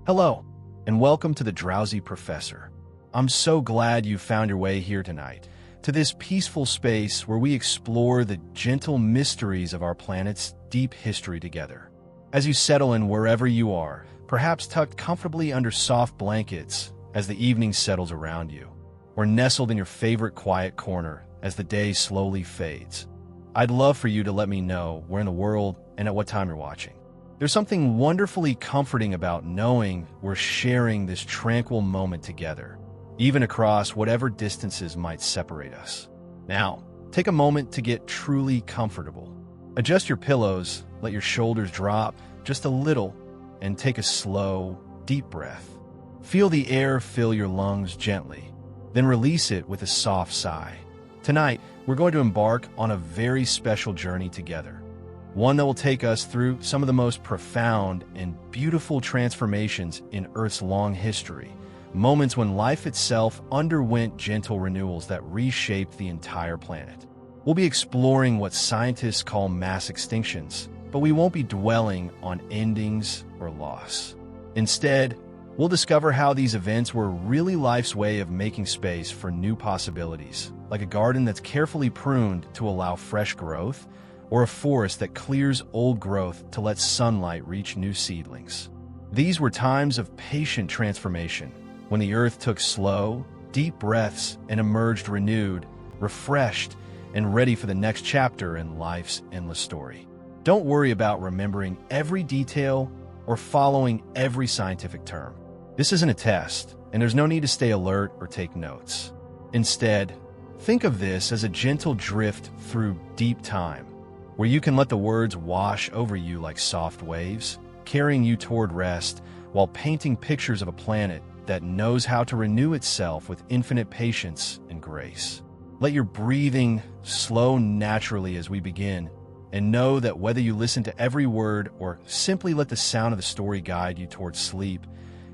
Hello, and welcome to the Drowsy Professor. I'm so glad you found your way here tonight, to this peaceful space where we explore the gentle mysteries of our planet's deep history together. As you settle in wherever you are, perhaps tucked comfortably under soft blankets as the evening settles around you, or nestled in your favorite quiet corner as the day slowly fades, I'd love for you to let me know where in the world and at what time you're watching. There's something wonderfully comforting about knowing we're sharing this tranquil moment together, even across whatever distances might separate us. Now, take a moment to get truly comfortable. Adjust your pillows, let your shoulders drop just a little, and take a slow, deep breath. Feel the air fill your lungs gently, then release it with a soft sigh. Tonight, we're going to embark on a very special journey together. One that will take us through some of the most profound and beautiful transformations in Earth's long history, moments when life itself underwent gentle renewals that reshaped the entire planet. We'll be exploring what scientists call mass extinctions, but we won't be dwelling on endings or loss. Instead, we'll discover how these events were really life's way of making space for new possibilities, like a garden that's carefully pruned to allow fresh growth, or a forest that clears old growth to let sunlight reach new seedlings. These were times of patient transformation, when the earth took slow, deep breaths and emerged renewed, refreshed, and ready for the next chapter in life's endless story. Don't worry about remembering every detail or following every scientific term. This isn't a test, and there's no need to stay alert or take notes. Instead, think of this as a gentle drift through deep time, where you can let the words wash over you like soft waves, carrying you toward rest while painting pictures of a planet that knows how to renew itself with infinite patience and grace. Let your breathing slow naturally as we begin, and know that whether you listen to every word or simply let the sound of the story guide you towards sleep,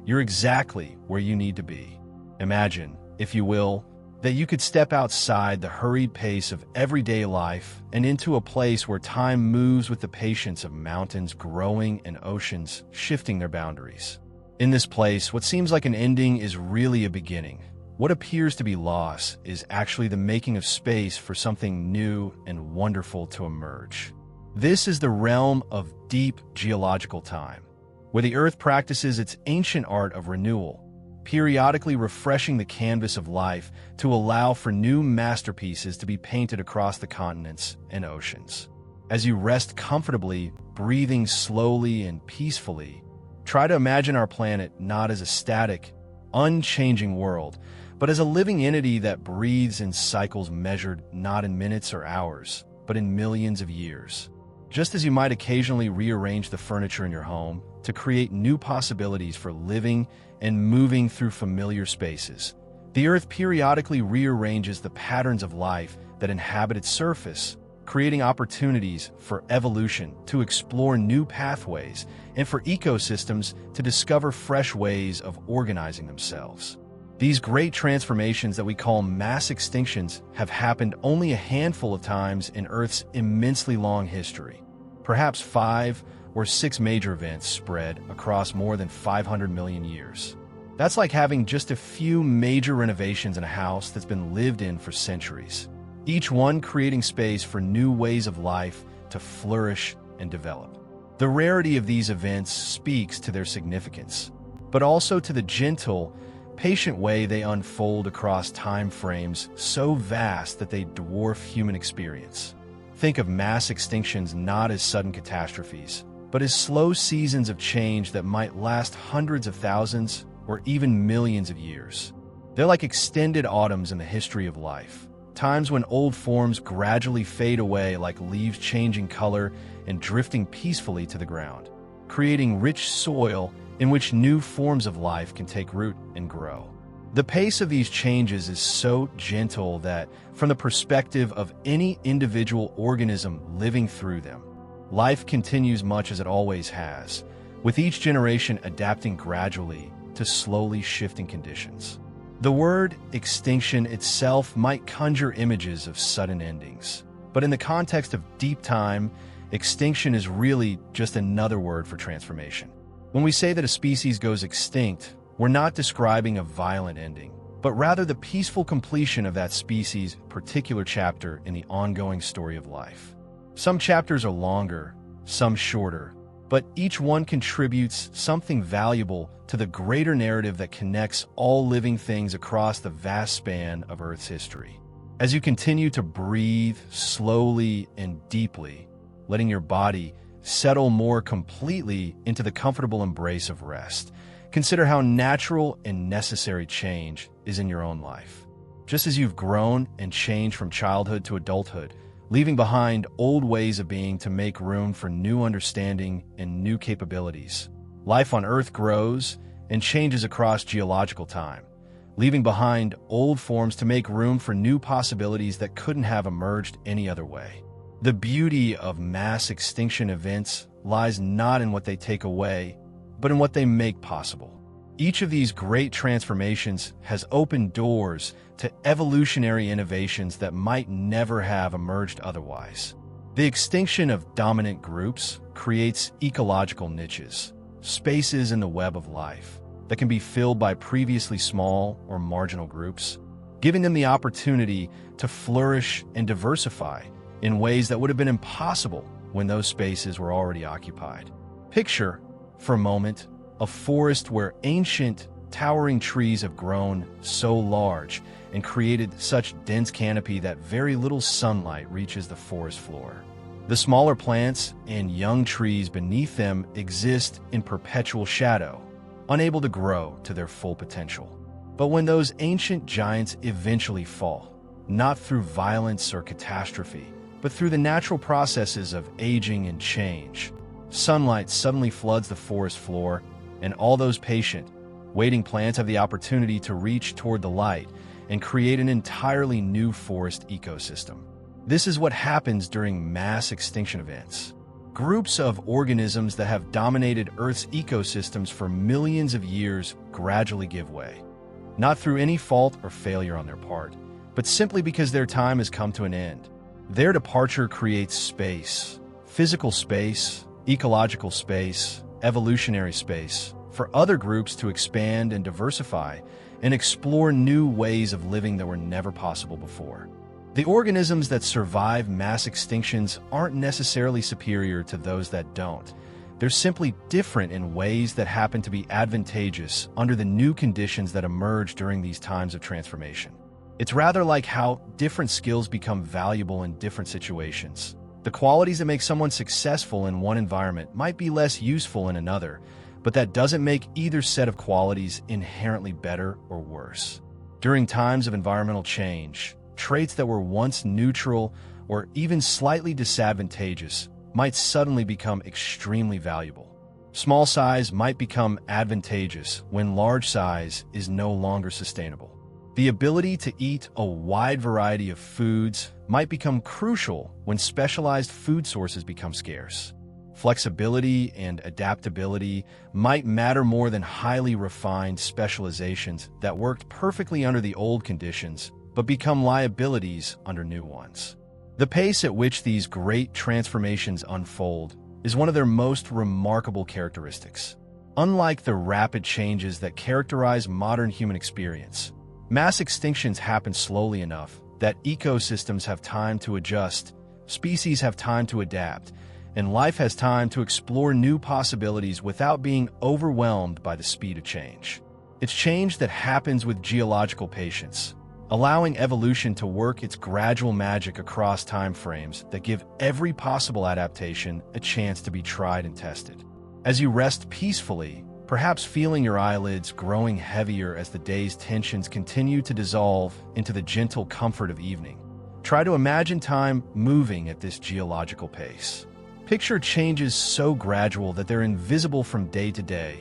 you're exactly where you need to be. Imagine, if you will, that you could step outside the hurried pace of everyday life and into a place where time moves with the patience of mountains growing and oceans shifting their boundaries. In this place, what seems like an ending is really a beginning. What appears to be loss is actually the making of space for something new and wonderful to emerge. This is the realm of deep geological time, where the Earth practices its ancient art of renewal, periodically refreshing the canvas of life to allow for new masterpieces to be painted across the continents and oceans. As you rest comfortably, breathing slowly and peacefully, try to imagine our planet not as a static, unchanging world, but as a living entity that breathes in cycles measured not in minutes or hours, but in millions of years. Just as you might occasionally rearrange the furniture in your home to create new possibilities for living and moving through familiar spaces, the Earth periodically rearranges the patterns of life that inhabit its surface, creating opportunities for evolution to explore new pathways and for ecosystems to discover fresh ways of organizing themselves. These great transformations that we call mass extinctions have happened only a handful of times in Earth's immensely long history. Perhaps 5 or 6 major events spread across more than 500 million years. That's like having just a few major renovations in a house that's been lived in for centuries, each one creating space for new ways of life to flourish and develop. The rarity of these events speaks to their significance, but also to the gentle, patient way they unfold across time frames so vast that they dwarf human experience. Think of mass extinctions not as sudden catastrophes, but as slow seasons of change that might last hundreds of thousands or even millions of years. They're like extended autumns in the history of life, times when old forms gradually fade away like leaves changing color and drifting peacefully to the ground, creating rich soil in which new forms of life can take root and grow. The pace of these changes is so gentle that, from the perspective of any individual organism living through them, life continues much as it always has, with each generation adapting gradually to slowly shifting conditions. The word extinction itself might conjure images of sudden endings, but in the context of deep time, extinction is really just another word for transformation. When we say that a species goes extinct, we're not describing a violent ending, but rather the peaceful completion of that species' particular chapter in the ongoing story of life. Some chapters are longer, some shorter, but each one contributes something valuable to the greater narrative that connects all living things across the vast span of Earth's history. As you continue to breathe slowly and deeply, letting your body settle more completely into the comfortable embrace of rest, consider how natural and necessary change is in your own life. Just as you've grown and changed from childhood to adulthood, leaving behind old ways of being to make room for new understanding and new capabilities, life on Earth grows and changes across geological time, leaving behind old forms to make room for new possibilities that couldn't have emerged any other way. The beauty of mass extinction events lies not in what they take away, but in what they make possible. Each of these great transformations has opened doors to evolutionary innovations that might never have emerged otherwise. The extinction of dominant groups creates ecological niches, spaces in the web of life, that can be filled by previously small or marginal groups, giving them the opportunity to flourish and diversify in ways that would have been impossible when those spaces were already occupied. Picture, for a moment, a forest where ancient, towering trees have grown so large and created such dense canopy that very little sunlight reaches the forest floor. The smaller plants and young trees beneath them exist in perpetual shadow, unable to grow to their full potential. But when those ancient giants eventually fall, not through violence or catastrophe, but through the natural processes of aging and change, sunlight suddenly floods the forest floor, and all those patient, waiting plants have the opportunity to reach toward the light and create an entirely new forest ecosystem. This is what happens during mass extinction events. Groups of organisms that have dominated Earth's ecosystems for millions of years gradually give way, not through any fault or failure on their part, but simply because their time has come to an end. Their departure creates space, physical space, ecological space, evolutionary space, for other groups to expand and diversify and explore new ways of living that were never possible before. The organisms that survive mass extinctions aren't necessarily superior to those that don't. They're simply different in ways that happen to be advantageous under the new conditions that emerge during these times of transformation. It's rather like how different skills become valuable in different situations. The qualities that make someone successful in one environment might be less useful in another, but that doesn't make either set of qualities inherently better or worse. During times of environmental change, traits that were once neutral or even slightly disadvantageous might suddenly become extremely valuable. Small size might become advantageous when large size is no longer sustainable. The ability to eat a wide variety of foods might become crucial when specialized food sources become scarce. Flexibility and adaptability might matter more than highly refined specializations that worked perfectly under the old conditions but become liabilities under new ones. The pace at which these great transformations unfold is one of their most remarkable characteristics. Unlike the rapid changes that characterize modern human experience, mass extinctions happen slowly enough that ecosystems have time to adjust, species have time to adapt, and life has time to explore new possibilities without being overwhelmed by the speed of change. It's change that happens with geological patience, allowing evolution to work its gradual magic across time frames that give every possible adaptation a chance to be tried and tested. As you rest peacefully, perhaps feeling your eyelids growing heavier as the day's tensions continue to dissolve into the gentle comfort of evening, try to imagine time moving at this geological pace. Picture changes so gradual that they're invisible from day to day,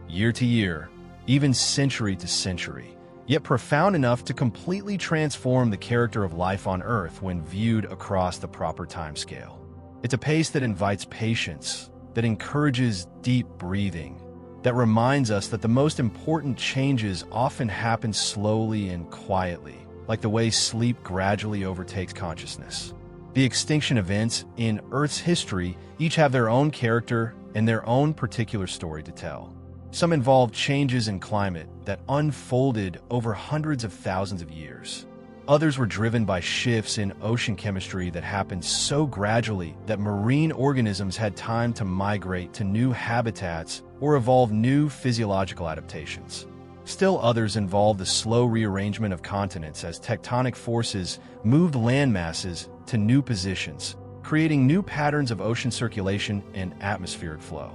year to year, even century to century, yet profound enough to completely transform the character of life on Earth when viewed across the proper timescale. It's a pace that invites patience, that encourages deep breathing, that reminds us that the most important changes often happen slowly and quietly, like the way sleep gradually overtakes consciousness. The extinction events in Earth's history each have their own character and their own particular story to tell. Some involve changes in climate that unfolded over hundreds of thousands of years. Others were driven by shifts in ocean chemistry that happened so gradually that marine organisms had time to migrate to new habitats or evolve new physiological adaptations. Still others involve the slow rearrangement of continents as tectonic forces moved land masses to new positions, creating new patterns of ocean circulation and atmospheric flow.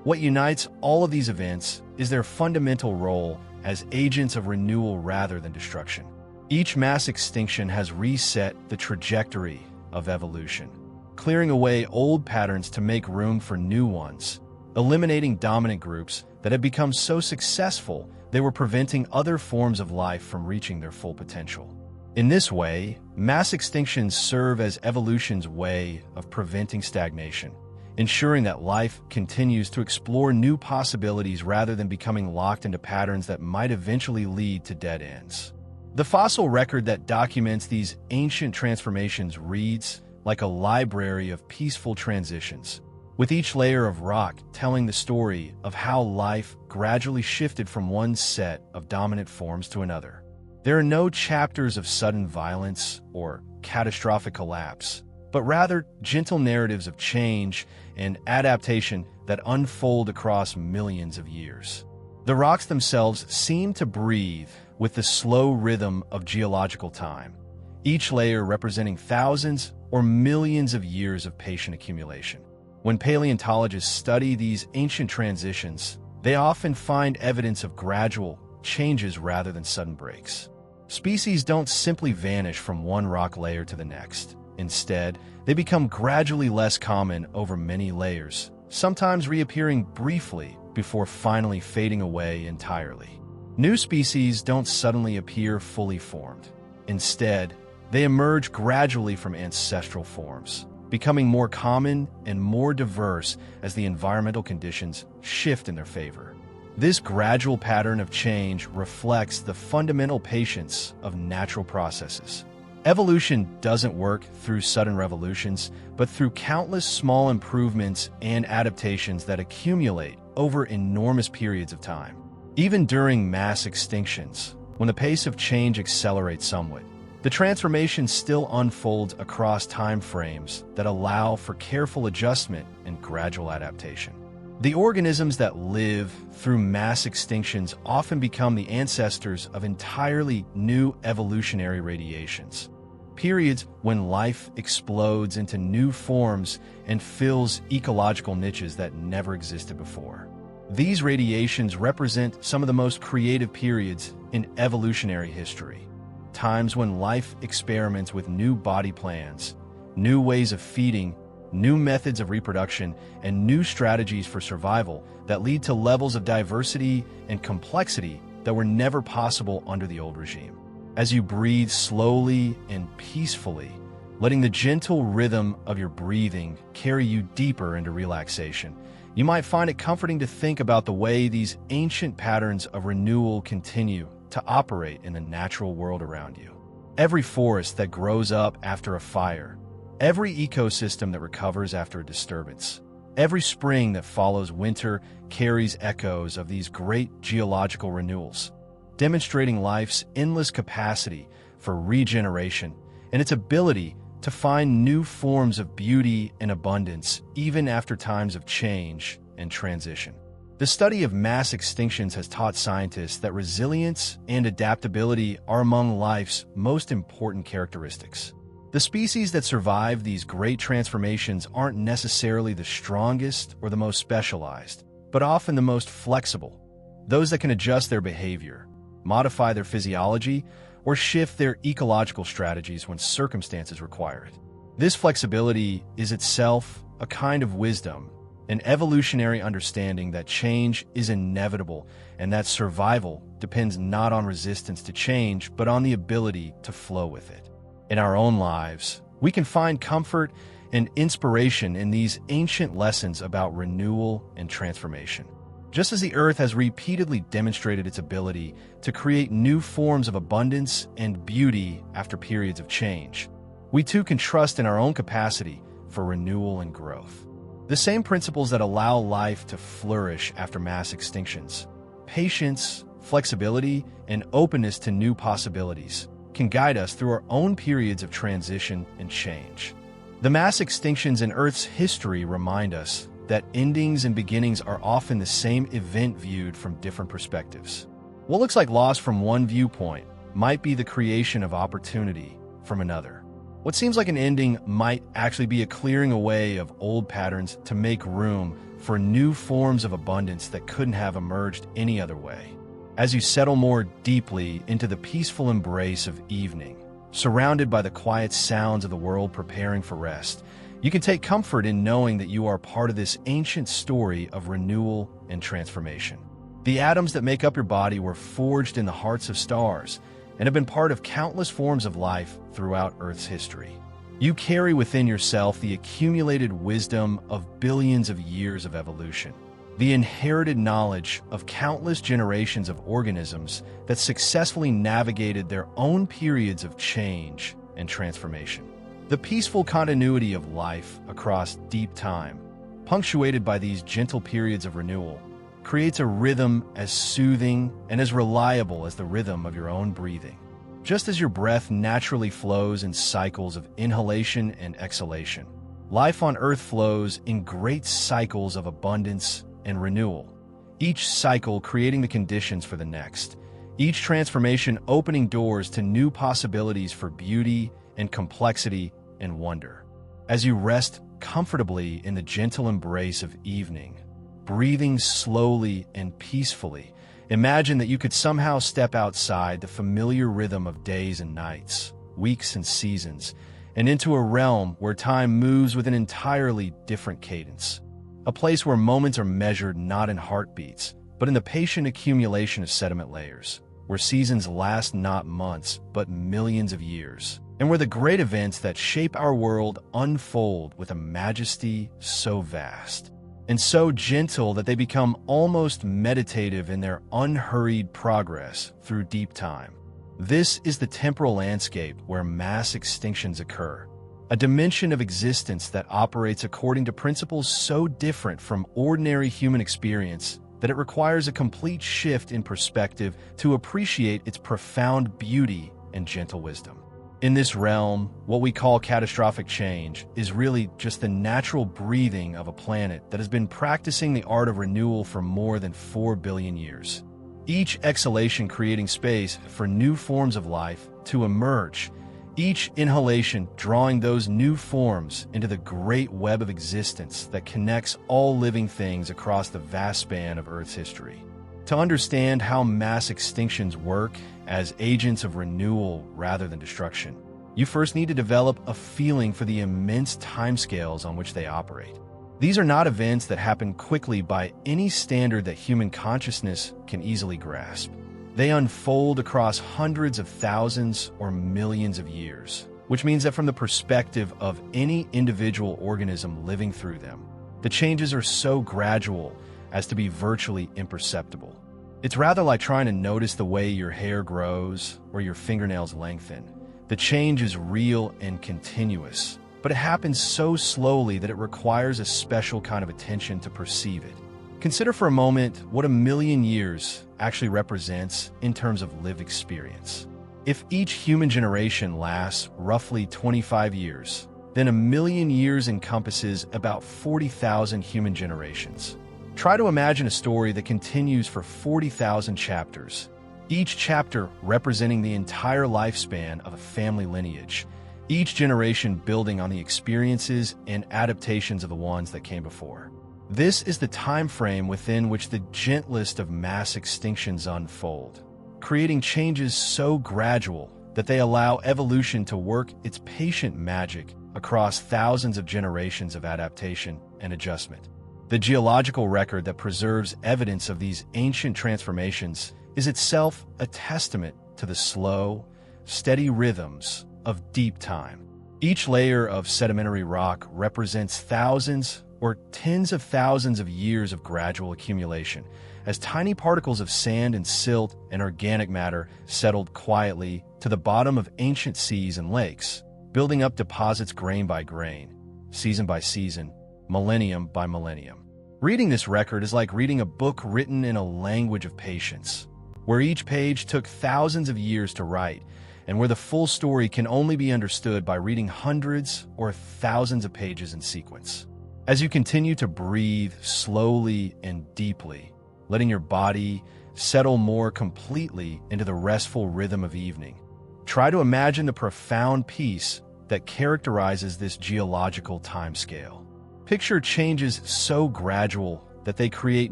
What unites all of these events is their fundamental role as agents of renewal rather than destruction. Each mass extinction has reset the trajectory of evolution, clearing away old patterns to make room for new ones, eliminating dominant groups that had become so successful they were preventing other forms of life from reaching their full potential. In this way, mass extinctions serve as evolution's way of preventing stagnation, ensuring that life continues to explore new possibilities rather than becoming locked into patterns that might eventually lead to dead ends. The fossil record that documents these ancient transformations reads like a library of peaceful transitions, with each layer of rock telling the story of how life gradually shifted from one set of dominant forms to another. There are no chapters of sudden violence or catastrophic collapse, but rather gentle narratives of change and adaptation that unfold across millions of years. The rocks themselves seem to breathe with the slow rhythm of geological time, each layer representing thousands or millions of years of patient accumulation. When paleontologists study these ancient transitions, they often find evidence of gradual changes rather than sudden breaks. Species don't simply vanish from one rock layer to the next. Instead, they become gradually less common over many layers, sometimes reappearing briefly before finally fading away entirely. New species don't suddenly appear fully formed. Instead, they emerge gradually from ancestral forms, becoming more common and more diverse as the environmental conditions shift in their favor. This gradual pattern of change reflects the fundamental patience of natural processes. Evolution doesn't work through sudden revolutions, but through countless small improvements and adaptations that accumulate over enormous periods of time. Even during mass extinctions, when the pace of change accelerates somewhat, the transformation still unfolds across time frames that allow for careful adjustment and gradual adaptation. The organisms that live through mass extinctions often become the ancestors of entirely new evolutionary radiations, periods when life explodes into new forms and fills ecological niches that never existed before. These radiations represent some of the most creative periods in evolutionary history, times when life experiments with new body plans, new ways of feeding, new methods of reproduction, and new strategies for survival that lead to levels of diversity and complexity that were never possible under the old regime. As you breathe slowly and peacefully, letting the gentle rhythm of your breathing carry you deeper into relaxation, you might find it comforting to think about the way these ancient patterns of renewal continue to operate in the natural world around you. Every forest that grows up after a fire, every ecosystem that recovers after a disturbance, every spring that follows winter carries echoes of these great geological renewals, demonstrating life's endless capacity for regeneration and its ability to find new forms of beauty and abundance even after times of change and transition. The study of mass extinctions has taught scientists that resilience and adaptability are among life's most important characteristics. The species that survive these great transformations aren't necessarily the strongest or the most specialized, but often the most flexible, those that can adjust their behavior, modify their physiology, or shift their ecological strategies when circumstances require it. This flexibility is itself a kind of wisdom, an evolutionary understanding that change is inevitable and that survival depends not on resistance to change, but on the ability to flow with it. In our own lives, we can find comfort and inspiration in these ancient lessons about renewal and transformation. Just as the Earth has repeatedly demonstrated its ability to create new forms of abundance and beauty after periods of change, we too can trust in our own capacity for renewal and growth. The same principles that allow life to flourish after mass extinctions, patience, flexibility, and openness to new possibilities, can guide us through our own periods of transition and change. The mass extinctions in Earth's history remind us that endings and beginnings are often the same event viewed from different perspectives. What looks like loss from one viewpoint might be the creation of opportunity from another. What seems like an ending might actually be a clearing away of old patterns to make room for new forms of abundance that couldn't have emerged any other way. As you settle more deeply into the peaceful embrace of evening, surrounded by the quiet sounds of the world preparing for rest, you can take comfort in knowing that you are part of this ancient story of renewal and transformation. The atoms that make up your body were forged in the hearts of stars and have been part of countless forms of life throughout Earth's history. You carry within yourself the accumulated wisdom of billions of years of evolution, the inherited knowledge of countless generations of organisms that successfully navigated their own periods of change and transformation. The peaceful continuity of life across deep time, punctuated by these gentle periods of renewal, creates a rhythm as soothing and as reliable as the rhythm of your own breathing. Just as your breath naturally flows in cycles of inhalation and exhalation, life on Earth flows in great cycles of abundance and renewal, each cycle creating the conditions for the next, each transformation opening doors to new possibilities for beauty and complexity and wonder. As you rest comfortably in the gentle embrace of evening, breathing slowly and peacefully, imagine that you could somehow step outside the familiar rhythm of days and nights, weeks and seasons, and into a realm where time moves with an entirely different cadence. A place where moments are measured not in heartbeats, but in the patient accumulation of sediment layers, where seasons last not months, but millions of years, and where the great events that shape our world unfold with a majesty so vast and so gentle that they become almost meditative in their unhurried progress through deep time. This is the temporal landscape where mass extinctions occur, a dimension of existence that operates according to principles so different from ordinary human experience that it requires a complete shift in perspective to appreciate its profound beauty and gentle wisdom. In this realm, what we call catastrophic change is really just the natural breathing of a planet that has been practicing the art of renewal for more than 4 billion years. Each exhalation creating space for new forms of life to emerge, each inhalation drawing those new forms into the great web of existence that connects all living things across the vast span of Earth's history. To understand how mass extinctions work as agents of renewal rather than destruction, you first need to develop a feeling for the immense timescales on which they operate. These are not events that happen quickly by any standard that human consciousness can easily grasp. They unfold across hundreds of thousands or millions of years, which means that from the perspective of any individual organism living through them, the changes are so gradual as to be virtually imperceptible. It's rather like trying to notice the way your hair grows or your fingernails lengthen. The change is real and continuous, but it happens so slowly that it requires a special kind of attention to perceive it. Consider for a moment what 1,000,000 years actually represents in terms of lived experience. If each human generation lasts roughly 25 years, then 1,000,000 years encompasses about 40,000 human generations. Try to imagine a story that continues for 40,000 chapters, each chapter representing the entire lifespan of a family lineage, each generation building on the experiences and adaptations of the ones that came before. This is the time frame within which the gentlest of mass extinctions unfold, creating changes so gradual that they allow evolution to work its patient magic across thousands of generations of adaptation and adjustment. The geological record that preserves evidence of these ancient transformations is itself a testament to the slow, steady rhythms of deep time. Each layer of sedimentary rock represents thousands or tens of thousands of years of gradual accumulation, as tiny particles of sand and silt and organic matter settled quietly to the bottom of ancient seas and lakes, building up deposits grain by grain, season by season, millennium by millennium. Reading this record is like reading a book written in a language of patience, where each page took thousands of years to write, and where the full story can only be understood by reading hundreds or thousands of pages in sequence. As you continue to breathe slowly and deeply, letting your body settle more completely into the restful rhythm of evening, try to imagine the profound peace that characterizes this geological timescale. Picture changes so gradual that they create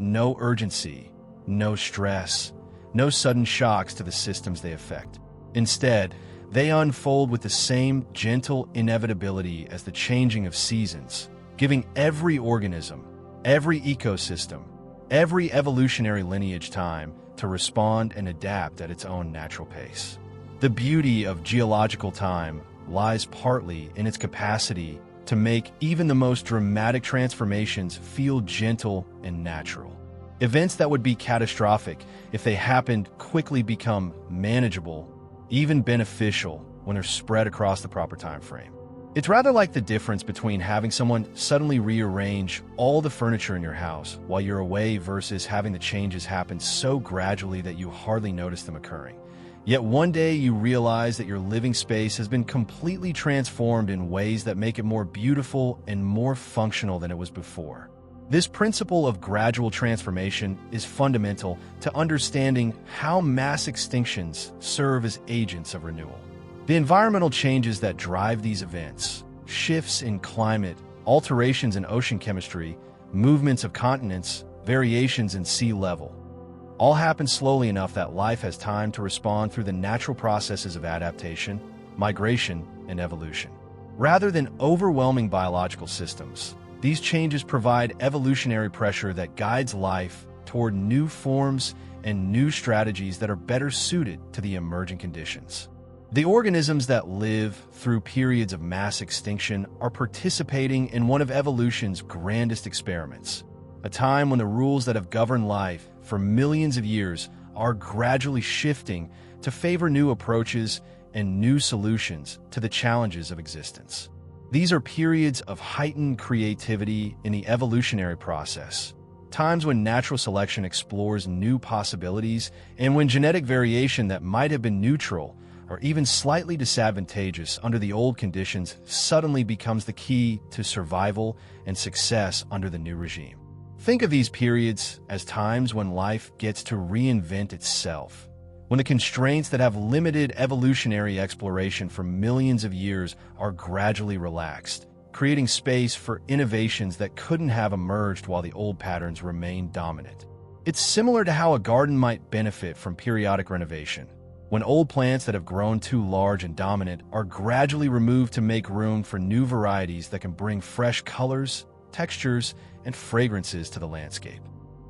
no urgency, no stress, no sudden shocks to the systems they affect. Instead, they unfold with the same gentle inevitability as the changing of seasons, giving every organism, every ecosystem, every evolutionary lineage time to respond and adapt at its own natural pace. The beauty of geological time lies partly in its capacity to make even the most dramatic transformations feel gentle and natural. Events that would be catastrophic if they happened quickly become manageable, even beneficial when they're spread across the proper time frame. It's rather like the difference between having someone suddenly rearrange all the furniture in your house while you're away versus having the changes happen so gradually that you hardly notice them occurring. Yet one day you realize that your living space has been completely transformed in ways that make it more beautiful and more functional than it was before. This principle of gradual transformation is fundamental to understanding how mass extinctions serve as agents of renewal. The environmental changes that drive these events, shifts in climate, alterations in ocean chemistry, movements of continents, variations in sea level, all happen slowly enough that life has time to respond through the natural processes of adaptation, migration, and evolution. Rather than overwhelming biological systems, these changes provide evolutionary pressure that guides life toward new forms and new strategies that are better suited to the emerging conditions. The organisms that live through periods of mass extinction are participating in one of evolution's grandest experiments, a time when the rules that have governed life for millions of years are gradually shifting to favor new approaches and new solutions to the challenges of existence. These are periods of heightened creativity in the evolutionary process, times when natural selection explores new possibilities and when genetic variation that might have been neutral or even slightly disadvantageous under the old conditions suddenly becomes the key to survival and success under the new regime. Think of these periods as times when life gets to reinvent itself, when the constraints that have limited evolutionary exploration for millions of years are gradually relaxed, creating space for innovations that couldn't have emerged while the old patterns remained dominant. It's similar to how a garden might benefit from periodic renovation, when old plants that have grown too large and dominant are gradually removed to make room for new varieties that can bring fresh colors, textures, and fragrances to the landscape.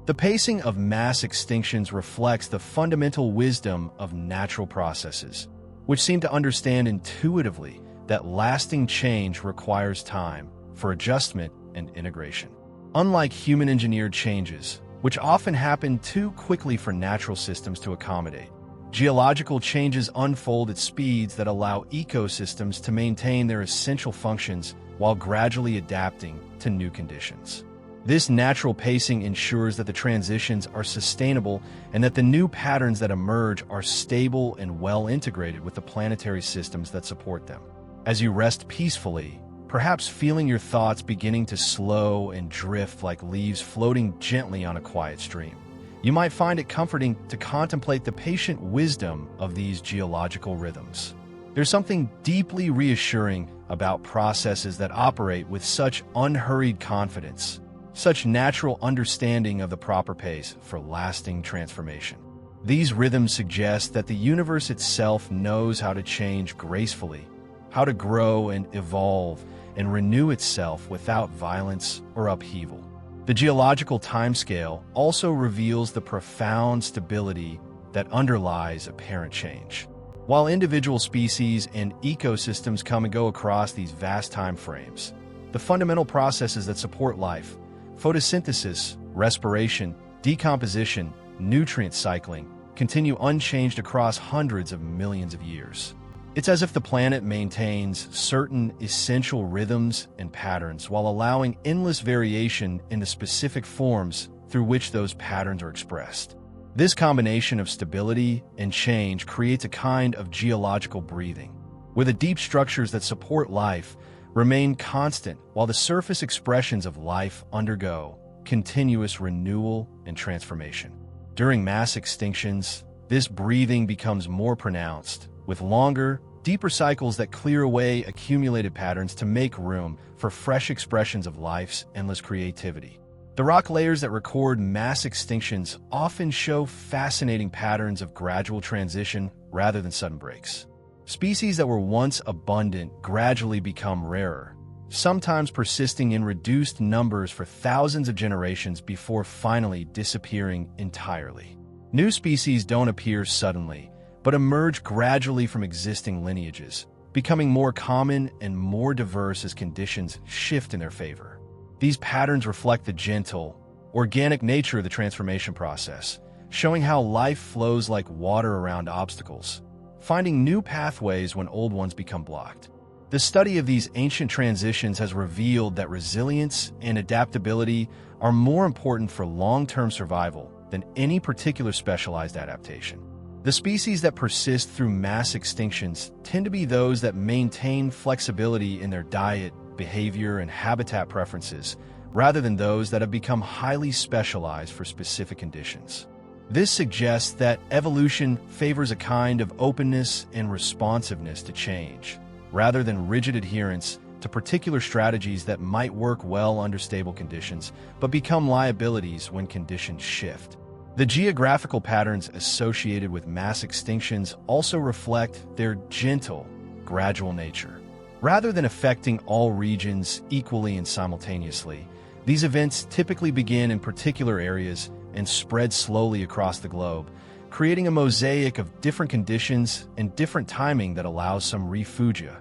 The pacing of mass extinctions reflects the fundamental wisdom of natural processes, which seem to understand intuitively that lasting change requires time for adjustment and integration. Unlike human-engineered changes, which often happen too quickly for natural systems to accommodate, geological changes unfold at speeds that allow ecosystems to maintain their essential functions while gradually adapting to new conditions. This natural pacing ensures that the transitions are sustainable and that the new patterns that emerge are stable and well integrated with the planetary systems that support them. As you rest peacefully, perhaps feeling your thoughts beginning to slow and drift like leaves floating gently on a quiet stream, you might find it comforting to contemplate the patient wisdom of these geological rhythms. There's something deeply reassuring about processes that operate with such unhurried confidence, such natural understanding of the proper pace for lasting transformation. These rhythms suggest that the universe itself knows how to change gracefully, how to grow and evolve and renew itself without violence or upheaval. The geological timescale also reveals the profound stability that underlies apparent change. While individual species and ecosystems come and go across these vast time frames, the fundamental processes that support life, photosynthesis, respiration, decomposition, nutrient cycling, continue unchanged across hundreds of millions of years. It's as if the planet maintains certain essential rhythms and patterns while allowing endless variation in the specific forms through which those patterns are expressed. This combination of stability and change creates a kind of geological breathing, where the deep structures that support life remain constant while the surface expressions of life undergo continuous renewal and transformation. During mass extinctions, this breathing becomes more pronounced, with longer, deeper cycles that clear away accumulated patterns to make room for fresh expressions of life's endless creativity. The rock layers that record mass extinctions often show fascinating patterns of gradual transition rather than sudden breaks. Species that were once abundant gradually become rarer, sometimes persisting in reduced numbers for thousands of generations before finally disappearing entirely. New species don't appear suddenly, but emerge gradually from existing lineages, becoming more common and more diverse as conditions shift in their favor. These patterns reflect the gentle, organic nature of the transformation process, showing how life flows like water around obstacles, finding new pathways when old ones become blocked. The study of these ancient transitions has revealed that resilience and adaptability are more important for long-term survival than any particular specialized adaptation. The species that persist through mass extinctions tend to be those that maintain flexibility in their diet, behavior, and habitat preferences, rather than those that have become highly specialized for specific conditions. This suggests that evolution favors a kind of openness and responsiveness to change, rather than rigid adherence to particular strategies that might work well under stable conditions, but become liabilities when conditions shift. The geographical patterns associated with mass extinctions also reflect their gentle, gradual nature. Rather than affecting all regions equally and simultaneously, these events typically begin in particular areas and spread slowly across the globe, creating a mosaic of different conditions and different timing that allows some refugia,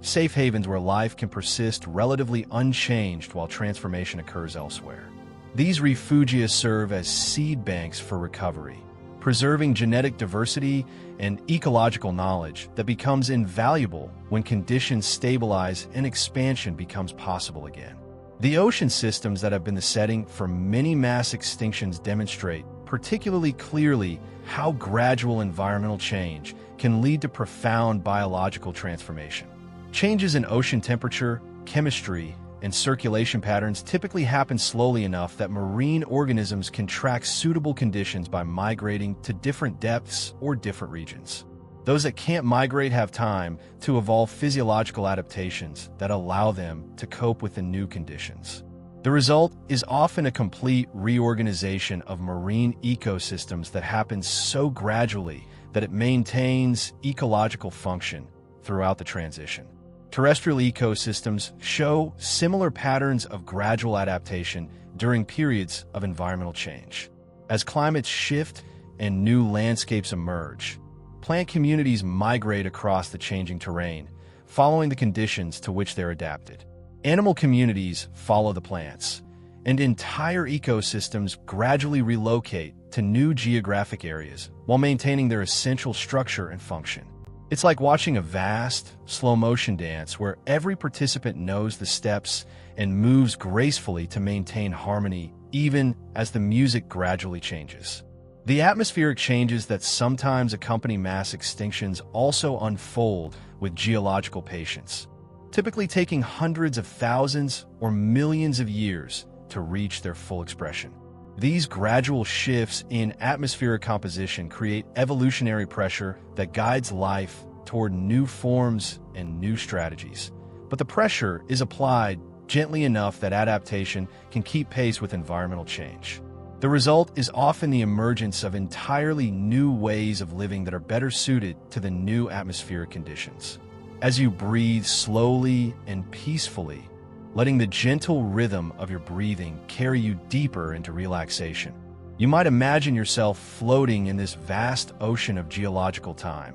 safe havens where life can persist relatively unchanged while transformation occurs elsewhere. These refugia serve as seed banks for recovery, preserving genetic diversity and ecological knowledge that becomes invaluable when conditions stabilize and expansion becomes possible again. The ocean systems that have been the setting for many mass extinctions demonstrate particularly clearly how gradual environmental change can lead to profound biological transformation. Changes in ocean temperature, chemistry, and circulation patterns typically happen slowly enough that marine organisms can track suitable conditions by migrating to different depths or different regions. Those that can't migrate have time to evolve physiological adaptations that allow them to cope with the new conditions. The result is often a complete reorganization of marine ecosystems that happens so gradually that it maintains ecological function throughout the transition. Terrestrial ecosystems show similar patterns of gradual adaptation during periods of environmental change. As climates shift and new landscapes emerge, plant communities migrate across the changing terrain, following the conditions to which they're adapted. Animal communities follow the plants, and entire ecosystems gradually relocate to new geographic areas while maintaining their essential structure and function. It's like watching a vast, slow-motion dance where every participant knows the steps and moves gracefully to maintain harmony, even as the music gradually changes. The atmospheric changes that sometimes accompany mass extinctions also unfold with geological patience, typically taking hundreds of thousands or millions of years to reach their full expression. These gradual shifts in atmospheric composition create evolutionary pressure that guides life toward new forms and new strategies. But the pressure is applied gently enough that adaptation can keep pace with environmental change. The result is often the emergence of entirely new ways of living that are better suited to the new atmospheric conditions. As you breathe slowly and peacefully, letting the gentle rhythm of your breathing carry you deeper into relaxation, you might imagine yourself floating in this vast ocean of geological time,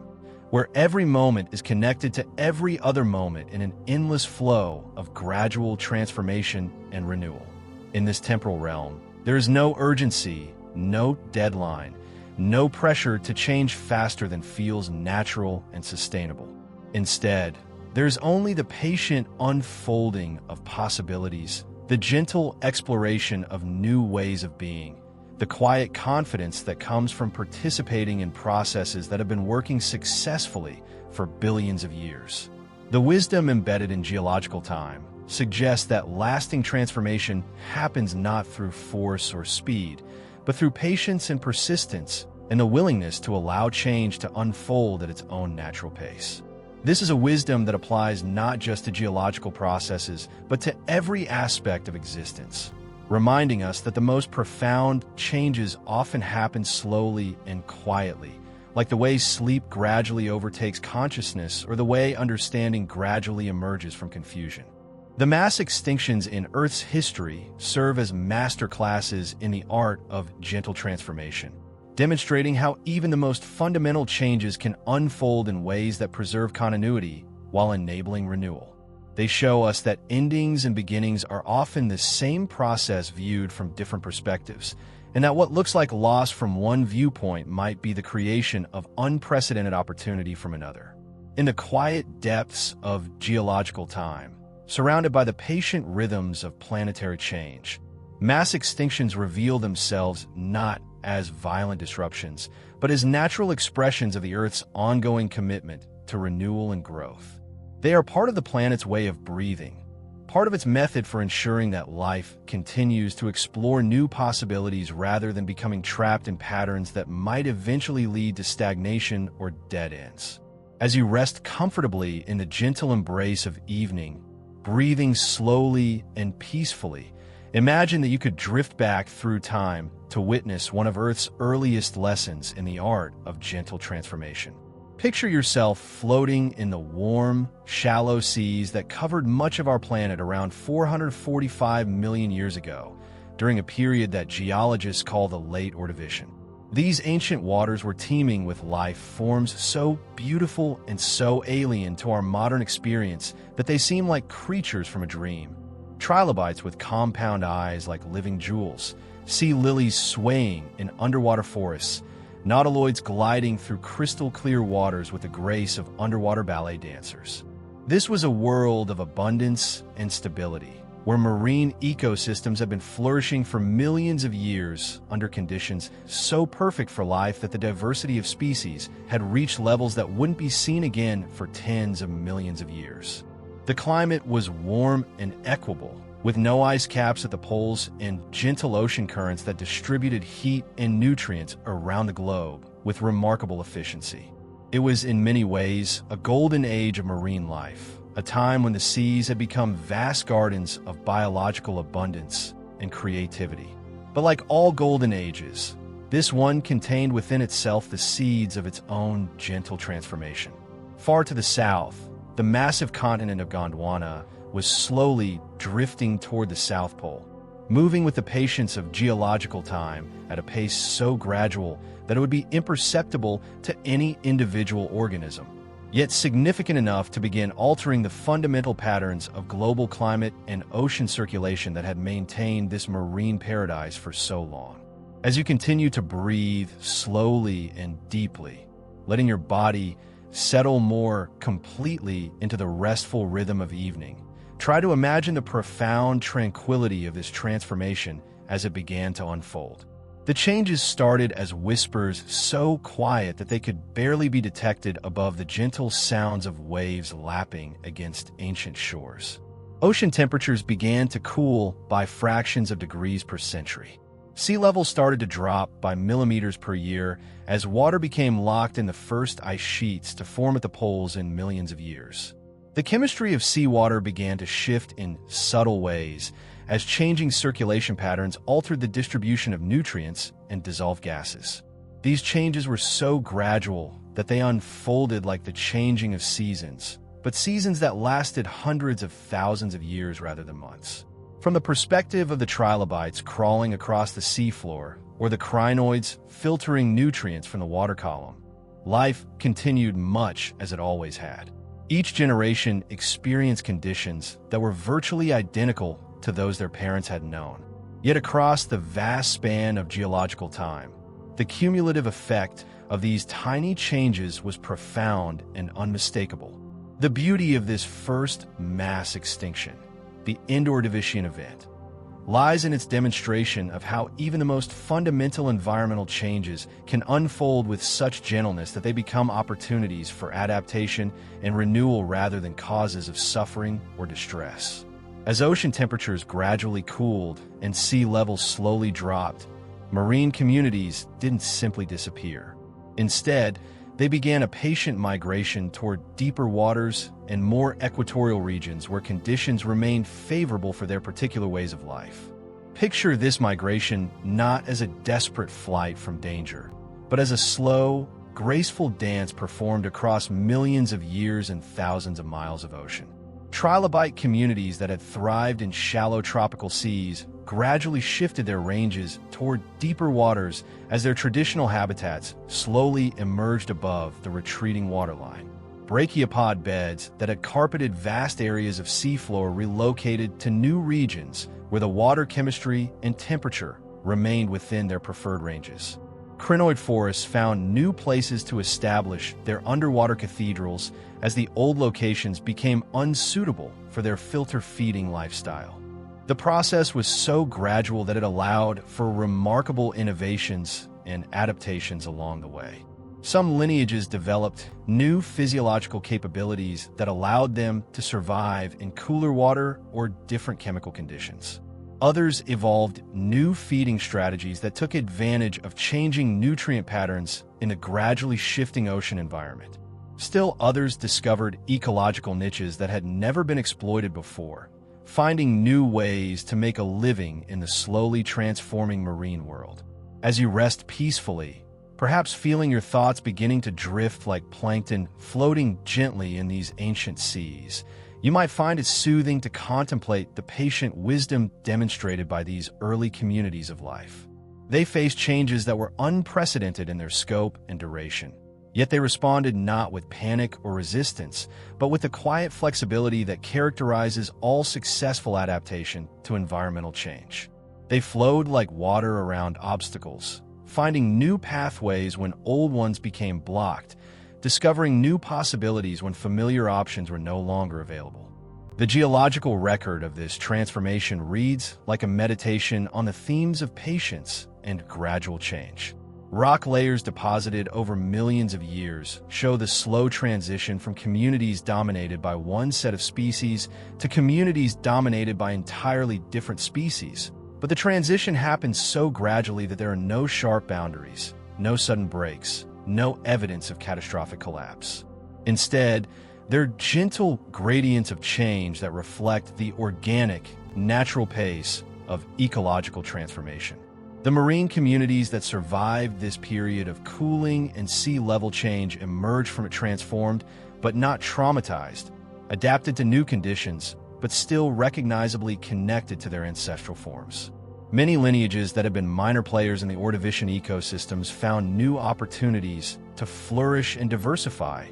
where every moment is connected to every other moment in an endless flow of gradual transformation and renewal. In this temporal realm, there is no urgency, no deadline, no pressure to change faster than feels natural and sustainable. Instead, there's only the patient unfolding of possibilities, the gentle exploration of new ways of being, the quiet confidence that comes from participating in processes that have been working successfully for billions of years. The wisdom embedded in geological time suggests that lasting transformation happens not through force or speed, but through patience and persistence and the willingness to allow change to unfold at its own natural pace. This is a wisdom that applies not just to geological processes, but to every aspect of existence, reminding us that the most profound changes often happen slowly and quietly, like the way sleep gradually overtakes consciousness or the way understanding gradually emerges from confusion. The mass extinctions in Earth's history serve as master classes in the art of gentle transformation, demonstrating how even the most fundamental changes can unfold in ways that preserve continuity while enabling renewal. They show us that endings and beginnings are often the same process viewed from different perspectives, and that what looks like loss from one viewpoint might be the creation of unprecedented opportunity from another. In the quiet depths of geological time, surrounded by the patient rhythms of planetary change, mass extinctions reveal themselves not as violent disruptions, but as natural expressions of the Earth's ongoing commitment to renewal and growth. They are part of the planet's way of breathing, part of its method for ensuring that life continues to explore new possibilities rather than becoming trapped in patterns that might eventually lead to stagnation or dead ends. As you rest comfortably in the gentle embrace of evening, breathing slowly and peacefully, imagine that you could drift back through time to witness one of Earth's earliest lessons in the art of gentle transformation. Picture yourself floating in the warm, shallow seas that covered much of our planet around 445 million years ago, during a period that geologists call the late Ordovician. These ancient waters were teeming with life forms so beautiful and so alien to our modern experience that they seem like creatures from a dream. Trilobites with compound eyes like living jewels, sea lilies swaying in underwater forests, nautiloids gliding through crystal-clear waters with the grace of underwater ballet dancers. This was a world of abundance and stability, where marine ecosystems have been flourishing for millions of years under conditions so perfect for life that the diversity of species had reached levels that wouldn't be seen again for tens of millions of years. The climate was warm and equable, with no ice caps at the poles and gentle ocean currents that distributed heat and nutrients around the globe with remarkable efficiency. It was in many ways a golden age of marine life, a time when the seas had become vast gardens of biological abundance and creativity. But like all golden ages, this one contained within itself the seeds of its own gentle transformation. Far to the south, the massive continent of Gondwana was slowly drifting toward the South Pole, moving with the patience of geological time at a pace so gradual that it would be imperceptible to any individual organism, yet significant enough to begin altering the fundamental patterns of global climate and ocean circulation that had maintained this marine paradise for so long. As you continue to breathe slowly and deeply, letting your body settle more completely into the restful rhythm of evening, try to imagine the profound tranquility of this transformation as it began to unfold. The changes started as whispers so quiet that they could barely be detected above the gentle sounds of waves lapping against ancient shores. Ocean temperatures began to cool by fractions of degrees per century. Sea levels started to drop by millimeters per year as water became locked in the first ice sheets to form at the poles in millions of years. The chemistry of seawater began to shift in subtle ways as changing circulation patterns altered the distribution of nutrients and dissolved gases. These changes were so gradual that they unfolded like the changing of seasons, but seasons that lasted hundreds of thousands of years rather than months. From the perspective of the trilobites crawling across the seafloor or the crinoids filtering nutrients from the water column, life continued much as it always had. Each generation experienced conditions that were virtually identical to those their parents had known. Yet across the vast span of geological time, the cumulative effect of these tiny changes was profound and unmistakable. The beauty of this first mass extinction, the End-Ordovician event, lies in its demonstration of how even the most fundamental environmental changes can unfold with such gentleness that they become opportunities for adaptation and renewal rather than causes of suffering or distress. As ocean temperatures gradually cooled and sea levels slowly dropped, marine communities didn't simply disappear. Instead, they began a patient migration toward deeper waters and more equatorial regions where conditions remained favorable for their particular ways of life. Picture this migration not as a desperate flight from danger, but as a slow, graceful dance performed across millions of years and thousands of miles of ocean. Trilobite communities that had thrived in shallow tropical seas gradually shifted their ranges toward deeper waters as their traditional habitats slowly emerged above the retreating waterline. Brachiopod beds that had carpeted vast areas of seafloor relocated to new regions where the water chemistry and temperature remained within their preferred ranges. Crinoid forests found new places to establish their underwater cathedrals as the old locations became unsuitable for their filter-feeding lifestyle. The process was so gradual that it allowed for remarkable innovations and adaptations along the way. Some lineages developed new physiological capabilities that allowed them to survive in cooler water or different chemical conditions. Others evolved new feeding strategies that took advantage of changing nutrient patterns in a gradually shifting ocean environment. Still others discovered ecological niches that had never been exploited before, finding new ways to make a living in the slowly transforming marine world. As you rest peacefully, perhaps feeling your thoughts beginning to drift like plankton floating gently in these ancient seas, you might find it soothing to contemplate the patient wisdom demonstrated by these early communities of life. They faced changes that were unprecedented in their scope and duration, yet they responded not with panic or resistance, but with the quiet flexibility that characterizes all successful adaptation to environmental change. They flowed like water around obstacles, finding new pathways when old ones became blocked, discovering new possibilities when familiar options were no longer available. The geological record of this transformation reads like a meditation on the themes of patience and gradual change. Rock layers deposited over millions of years show the slow transition from communities dominated by one set of species to communities dominated by entirely different species. But the transition happens so gradually that there are no sharp boundaries, no sudden breaks, no evidence of catastrophic collapse. Instead, they're gentle gradients of change that reflect the organic, natural pace of ecological transformation. The marine communities that survived this period of cooling and sea level change emerged from it transformed, but not traumatized, adapted to new conditions, but still recognizably connected to their ancestral forms. Many lineages that have been minor players in the Ordovician ecosystems found new opportunities to flourish and diversify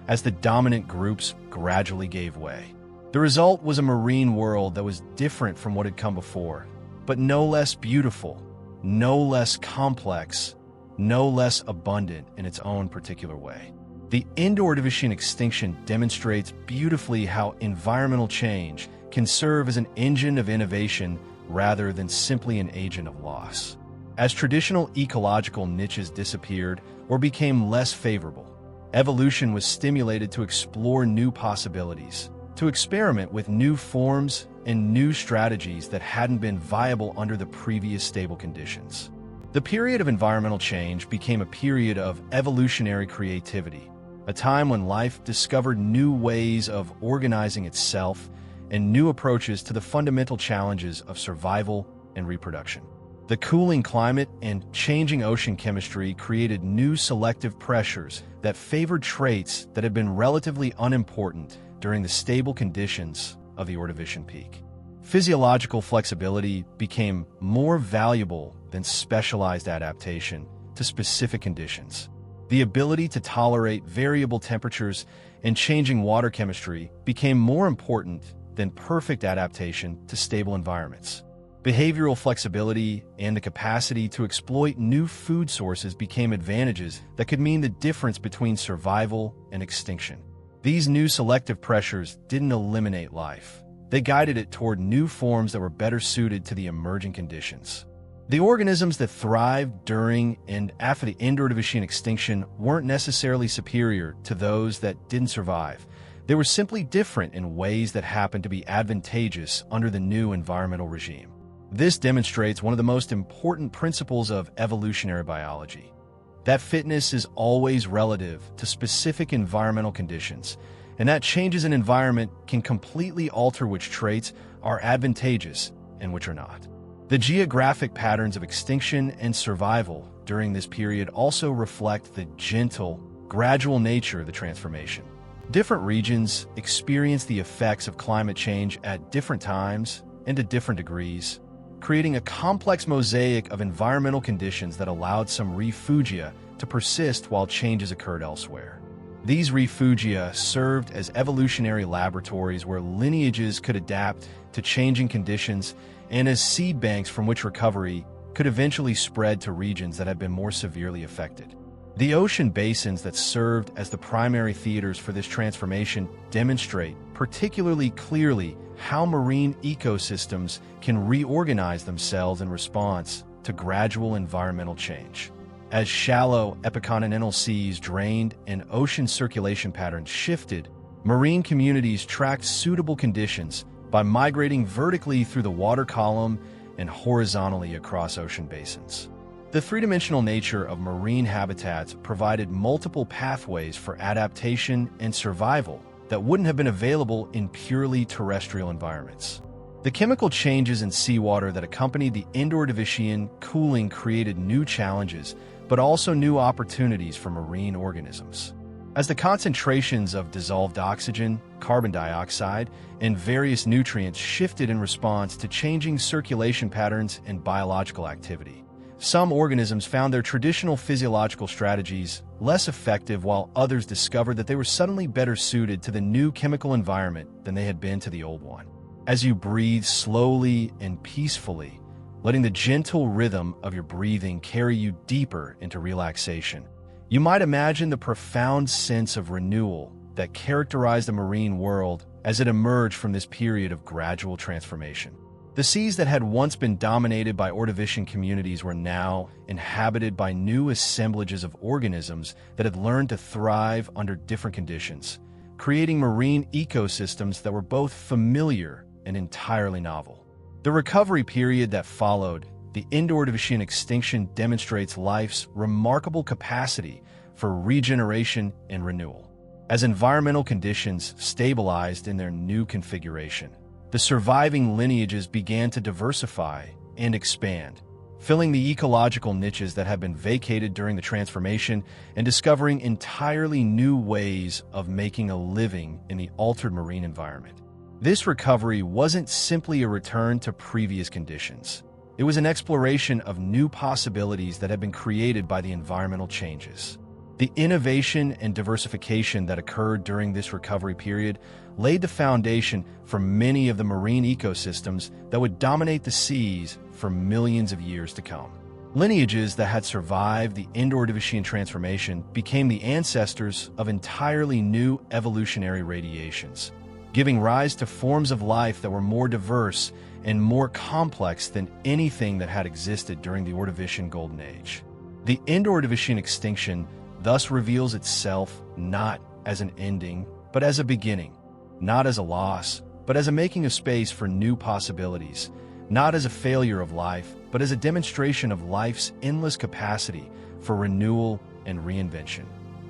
as the dominant groups gradually gave way. The result was a marine world that was different from what had come before, but no less beautiful, no less complex, no less abundant in its own particular way. The End-Ordovician extinction demonstrates beautifully how environmental change can serve as an engine of innovation rather than simply an agent of loss. As traditional ecological niches disappeared or became less favorable, evolution was stimulated to explore new possibilities, to experiment with new forms and new strategies that hadn't been viable under the previous stable conditions. The period of environmental change became a period of evolutionary creativity, a time when life discovered new ways of organizing itself and new approaches to the fundamental challenges of survival and reproduction. The cooling climate and changing ocean chemistry created new selective pressures that favored traits that had been relatively unimportant during the stable conditions of the Ordovician peak. Physiological flexibility became more valuable than specialized adaptation to specific conditions. The ability to tolerate variable temperatures and changing water chemistry became more important than perfect adaptation to stable environments. Behavioral flexibility and the capacity to exploit new food sources became advantages that could mean the difference between survival and extinction. These new selective pressures didn't eliminate life. They guided it toward new forms that were better suited to the emerging conditions. The organisms that thrived during and after the End-Ordovician extinction weren't necessarily superior to those that didn't survive. They were simply different in ways that happened to be advantageous under the new environmental regime. This demonstrates one of the most important principles of evolutionary biology: that fitness is always relative to specific environmental conditions, and that changes in environment can completely alter which traits are advantageous and which are not. The geographic patterns of extinction and survival during this period also reflect the gentle, gradual nature of the transformation. Different regions experience the effects of climate change at different times and to different degrees, creating a complex mosaic of environmental conditions that allowed some refugia to persist while changes occurred elsewhere. These refugia served as evolutionary laboratories where lineages could adapt to changing conditions and as seed banks from which recovery could eventually spread to regions that had been more severely affected. The ocean basins that served as the primary theaters for this transformation demonstrate particularly clearly how marine ecosystems can reorganize themselves in response to gradual environmental change. As shallow epicontinental seas drained and ocean circulation patterns shifted, marine communities tracked suitable conditions by migrating vertically through the water column and horizontally across ocean basins. The three-dimensional nature of marine habitats provided multiple pathways for adaptation and survival that wouldn't have been available in purely terrestrial environments. The chemical changes in seawater that accompanied the End-Ordovician cooling created new challenges, but also new opportunities for marine organisms. As the concentrations of dissolved oxygen, carbon dioxide, and various nutrients shifted in response to changing circulation patterns and biological activity, some organisms found their traditional physiological strategies less effective, while others discovered that they were suddenly better suited to the new chemical environment than they had been to the old one. As you breathe slowly and peacefully, letting the gentle rhythm of your breathing carry you deeper into relaxation, you might imagine the profound sense of renewal that characterized the marine world as it emerged from this period of gradual transformation. The seas that had once been dominated by Ordovician communities were now inhabited by new assemblages of organisms that had learned to thrive under different conditions, creating marine ecosystems that were both familiar and entirely novel. The recovery period that followed the End-Ordovician extinction demonstrates life's remarkable capacity for regeneration and renewal. As environmental conditions stabilized in their new configuration, the surviving lineages began to diversify and expand, filling the ecological niches that had been vacated during the transformation and discovering entirely new ways of making a living in the altered marine environment. This recovery wasn't simply a return to previous conditions. It was an exploration of new possibilities that had been created by the environmental changes. The innovation and diversification that occurred during this recovery period laid the foundation for many of the marine ecosystems that would dominate the seas for millions of years to come. Lineages that had survived the End-Ordovician transformation became the ancestors of entirely new evolutionary radiations, giving rise to forms of life that were more diverse and more complex than anything that had existed during the Ordovician Golden Age. The End-Ordovician extinction thus reveals itself not as an ending, but as a beginning, not as a loss, but as a making of space for new possibilities, not as a failure of life, but as a demonstration of life's endless capacity for renewal and reinvention.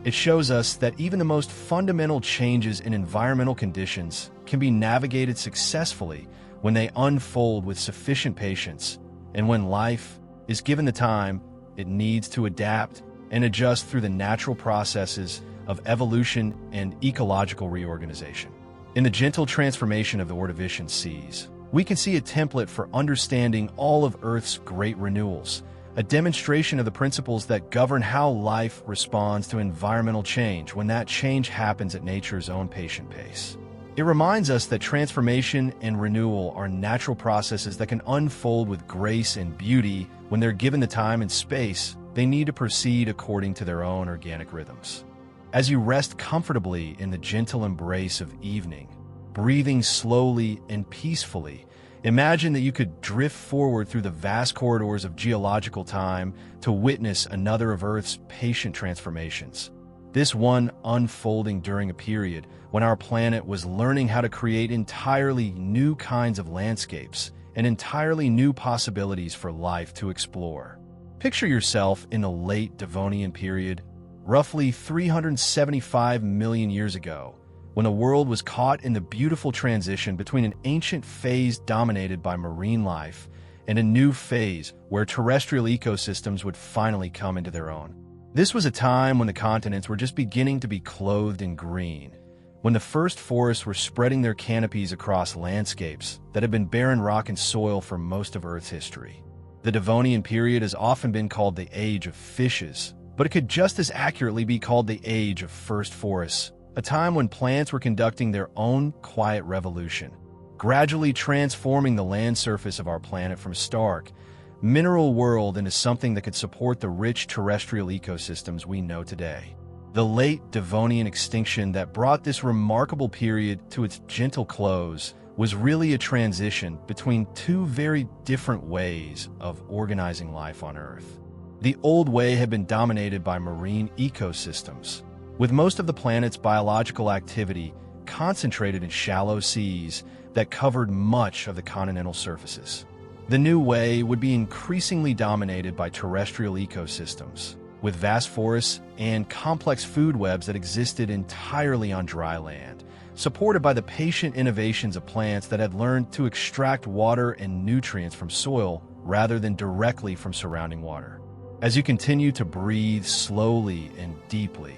It shows us that even the most fundamental changes in environmental conditions can be navigated successfully when they unfold with sufficient patience, and when life is given the time it needs to adapt and adjust through the natural processes of evolution and ecological reorganization. In the gentle transformation of the Ordovician seas, we can see a template for understanding all of Earth's great renewals, a demonstration of the principles that govern how life responds to environmental change when that change happens at nature's own patient pace. It reminds us that transformation and renewal are natural processes that can unfold with grace and beauty when they're given the time and space they need to proceed according to their own organic rhythms. As you rest comfortably in the gentle embrace of evening, breathing slowly and peacefully, imagine that you could drift forward through the vast corridors of geological time to witness another of Earth's patient transformations. This one unfolding during a period when our planet was learning how to create entirely new kinds of landscapes and entirely new possibilities for life to explore. Picture yourself in the late Devonian period, roughly 375 million years ago, when the world was caught in the beautiful transition between an ancient phase dominated by marine life and a new phase where terrestrial ecosystems would finally come into their own. This was a time when the continents were just beginning to be clothed in green, when the first forests were spreading their canopies across landscapes that had been barren rock and soil for most of Earth's history. The Devonian period has often been called the Age of Fishes, but it could just as accurately be called the Age of First Forests, a time when plants were conducting their own quiet revolution, gradually transforming the land surface of our planet from a stark, mineral world into something that could support the rich terrestrial ecosystems we know today. The late Devonian extinction that brought this remarkable period to its gentle close was really a transition between two very different ways of organizing life on Earth. The old way had been dominated by marine ecosystems, with most of the planet's biological activity concentrated in shallow seas that covered much of the continental surfaces. The new way would be increasingly dominated by terrestrial ecosystems, with vast forests and complex food webs that existed entirely on dry land, supported by the patient innovations of plants that had learned to extract water and nutrients from soil rather than directly from surrounding water. As you continue to breathe slowly and deeply,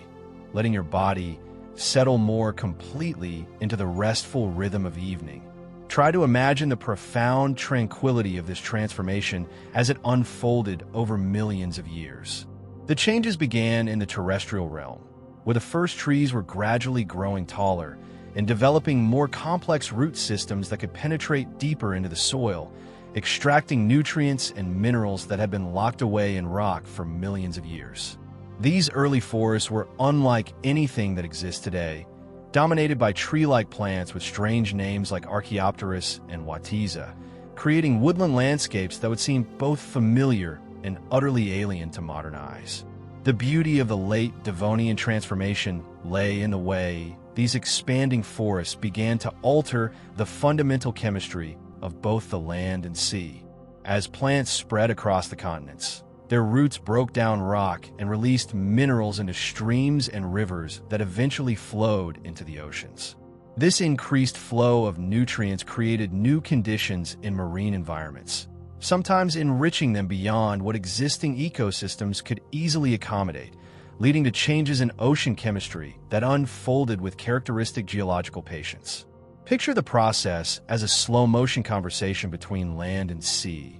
letting your body settle more completely into the restful rhythm of evening, try to imagine the profound tranquility of this transformation as it unfolded over millions of years. The changes began in the terrestrial realm, where the first trees were gradually growing taller and developing more complex root systems that could penetrate deeper into the soil, extracting nutrients and minerals that had been locked away in rock for millions of years. These early forests were unlike anything that exists today, dominated by tree-like plants with strange names like Archaeopteris and Watiza, creating woodland landscapes that would seem both familiar and utterly alien to modern eyes. The beauty of the late Devonian transformation lay in the way these expanding forests began to alter the fundamental chemistry of both the land and sea. As plants spread across the continents, their roots broke down rock and released minerals into streams and rivers that eventually flowed into the oceans. This increased flow of nutrients created new conditions in marine environments, sometimes enriching them beyond what existing ecosystems could easily accommodate, leading to changes in ocean chemistry that unfolded with characteristic geological patience. Picture the process as a slow-motion conversation between land and sea,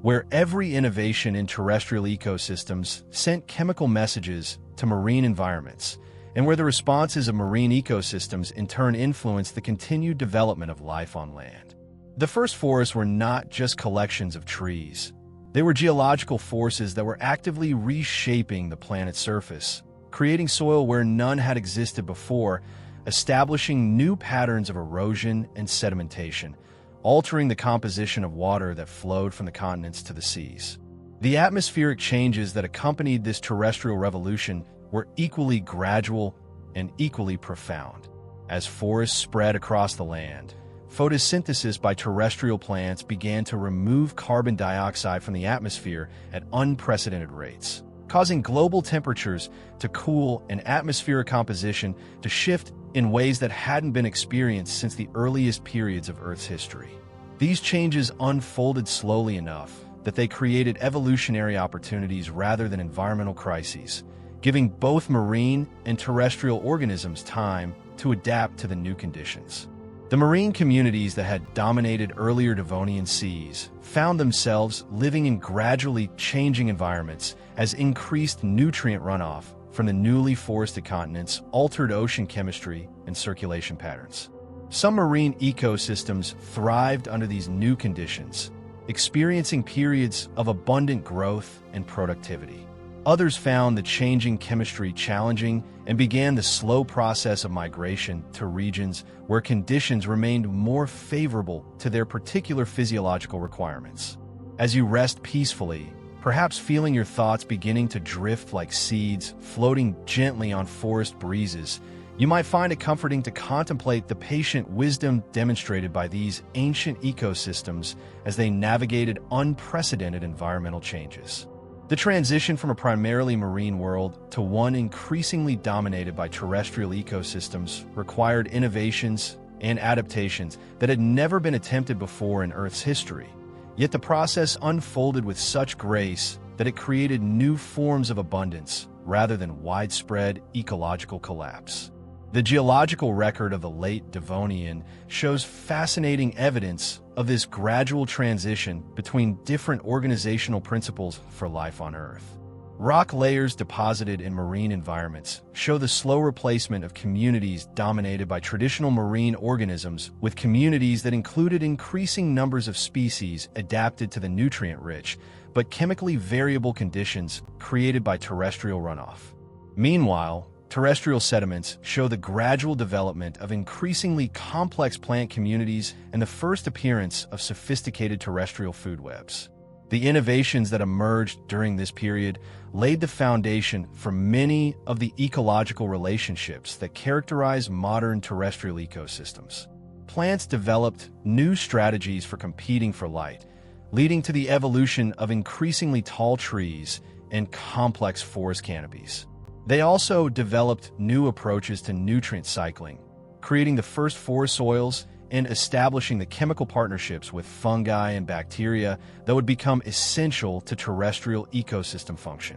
where every innovation in terrestrial ecosystems sent chemical messages to marine environments, and where the responses of marine ecosystems in turn influenced the continued development of life on land. The first forests were not just collections of trees. They were geological forces that were actively reshaping the planet's surface, creating soil where none had existed before, establishing new patterns of erosion and sedimentation, altering the composition of water that flowed from the continents to the seas. The atmospheric changes that accompanied this terrestrial revolution were equally gradual and equally profound. As forests spread across the land, photosynthesis by terrestrial plants began to remove carbon dioxide from the atmosphere at unprecedented rates, causing global temperatures to cool and atmospheric composition to shift in ways that hadn't been experienced since the earliest periods of Earth's history. These changes unfolded slowly enough that they created evolutionary opportunities rather than environmental crises, giving both marine and terrestrial organisms time to adapt to the new conditions. The marine communities that had dominated earlier Devonian seas found themselves living in gradually changing environments as increased nutrient runoff from the newly forested continents altered ocean chemistry and circulation patterns. Some marine ecosystems thrived under these new conditions, experiencing periods of abundant growth and productivity. Others found the changing chemistry challenging and began the slow process of migration to regions where conditions remained more favorable to their particular physiological requirements. As you rest peacefully, perhaps feeling your thoughts beginning to drift like seeds floating gently on forest breezes, you might find it comforting to contemplate the patient wisdom demonstrated by these ancient ecosystems as they navigated unprecedented environmental changes. The transition from a primarily marine world to one increasingly dominated by terrestrial ecosystems required innovations and adaptations that had never been attempted before in Earth's history. Yet the process unfolded with such grace that it created new forms of abundance rather than widespread ecological collapse. The geological record of the late Devonian shows fascinating evidence of this gradual transition between different organizational principles for life on Earth. Rock layers deposited in marine environments show the slow replacement of communities dominated by traditional marine organisms with communities that included increasing numbers of species adapted to the nutrient-rich but chemically variable conditions created by terrestrial runoff. Meanwhile, terrestrial sediments show the gradual development of increasingly complex plant communities and the first appearance of sophisticated terrestrial food webs. The innovations that emerged during this period laid the foundation for many of the ecological relationships that characterize modern terrestrial ecosystems. Plants developed new strategies for competing for light, leading to the evolution of increasingly tall trees and complex forest canopies. They also developed new approaches to nutrient cycling, creating the first forest soils and establishing the chemical partnerships with fungi and bacteria that would become essential to terrestrial ecosystem function.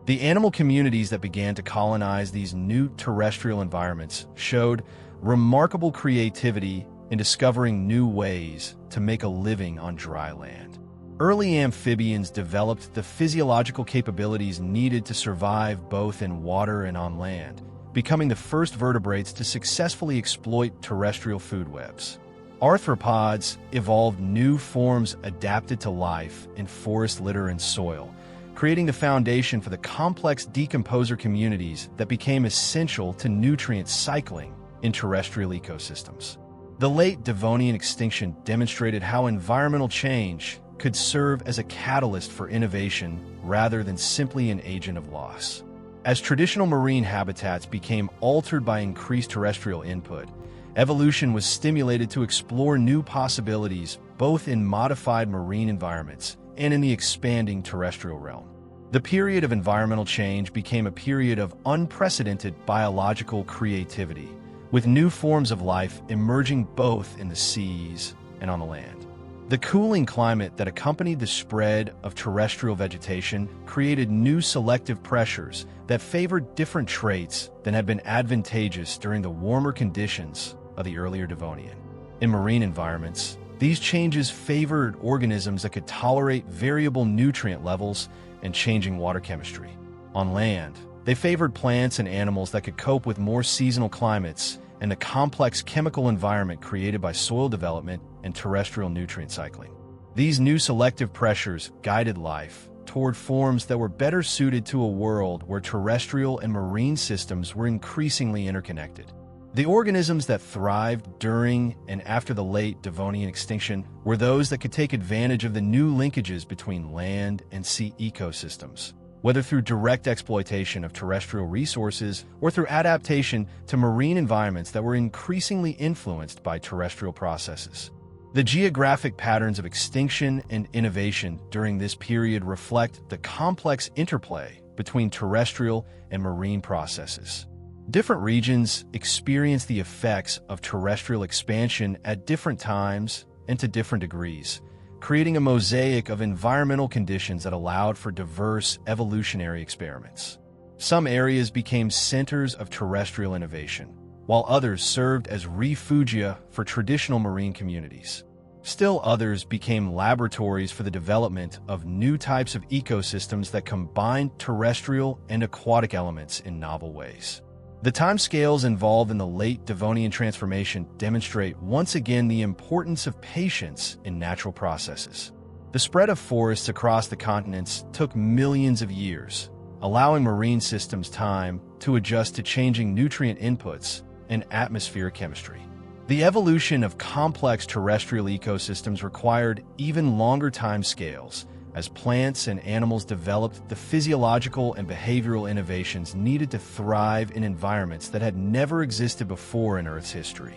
The animal communities that began to colonize these new terrestrial environments showed remarkable creativity in discovering new ways to make a living on dry land. Early amphibians developed the physiological capabilities needed to survive both in water and on land, becoming the first vertebrates to successfully exploit terrestrial food webs. Arthropods evolved new forms adapted to life in forest litter and soil, creating the foundation for the complex decomposer communities that became essential to nutrient cycling in terrestrial ecosystems. The late Devonian extinction demonstrated how environmental change could serve as a catalyst for innovation rather than simply an agent of loss. As traditional marine habitats became altered by increased terrestrial input, evolution was stimulated to explore new possibilities both in modified marine environments and in the expanding terrestrial realm. The period of environmental change became a period of unprecedented biological creativity, with new forms of life emerging both in the seas and on the land. The cooling climate that accompanied the spread of terrestrial vegetation created new selective pressures that favored different traits than had been advantageous during the warmer conditions of the earlier Devonian. In marine environments, these changes favored organisms that could tolerate variable nutrient levels and changing water chemistry. On land, they favored plants and animals that could cope with more seasonal climates and the complex chemical environment created by soil development and terrestrial nutrient cycling. These new selective pressures guided life toward forms that were better suited to a world where terrestrial and marine systems were increasingly interconnected. The organisms that thrived during and after the late Devonian extinction were those that could take advantage of the new linkages between land and sea ecosystems, whether through direct exploitation of terrestrial resources or through adaptation to marine environments that were increasingly influenced by terrestrial processes. The geographic patterns of extinction and innovation during this period reflect the complex interplay between terrestrial and marine processes. Different regions experience the effects of terrestrial expansion at different times and to different degrees, creating a mosaic of environmental conditions that allowed for diverse evolutionary experiments. Some areas became centers of terrestrial innovation, while others served as refugia for traditional marine communities. Still others became laboratories for the development of new types of ecosystems that combined terrestrial and aquatic elements in novel ways. The timescales involved in the late Devonian transformation demonstrate once again the importance of patience in natural processes. The spread of forests across the continents took millions of years, allowing marine systems time to adjust to changing nutrient inputs and atmospheric chemistry. The evolution of complex terrestrial ecosystems required even longer timescales as plants and animals developed the physiological and behavioral innovations needed to thrive in environments that had never existed before in Earth's history.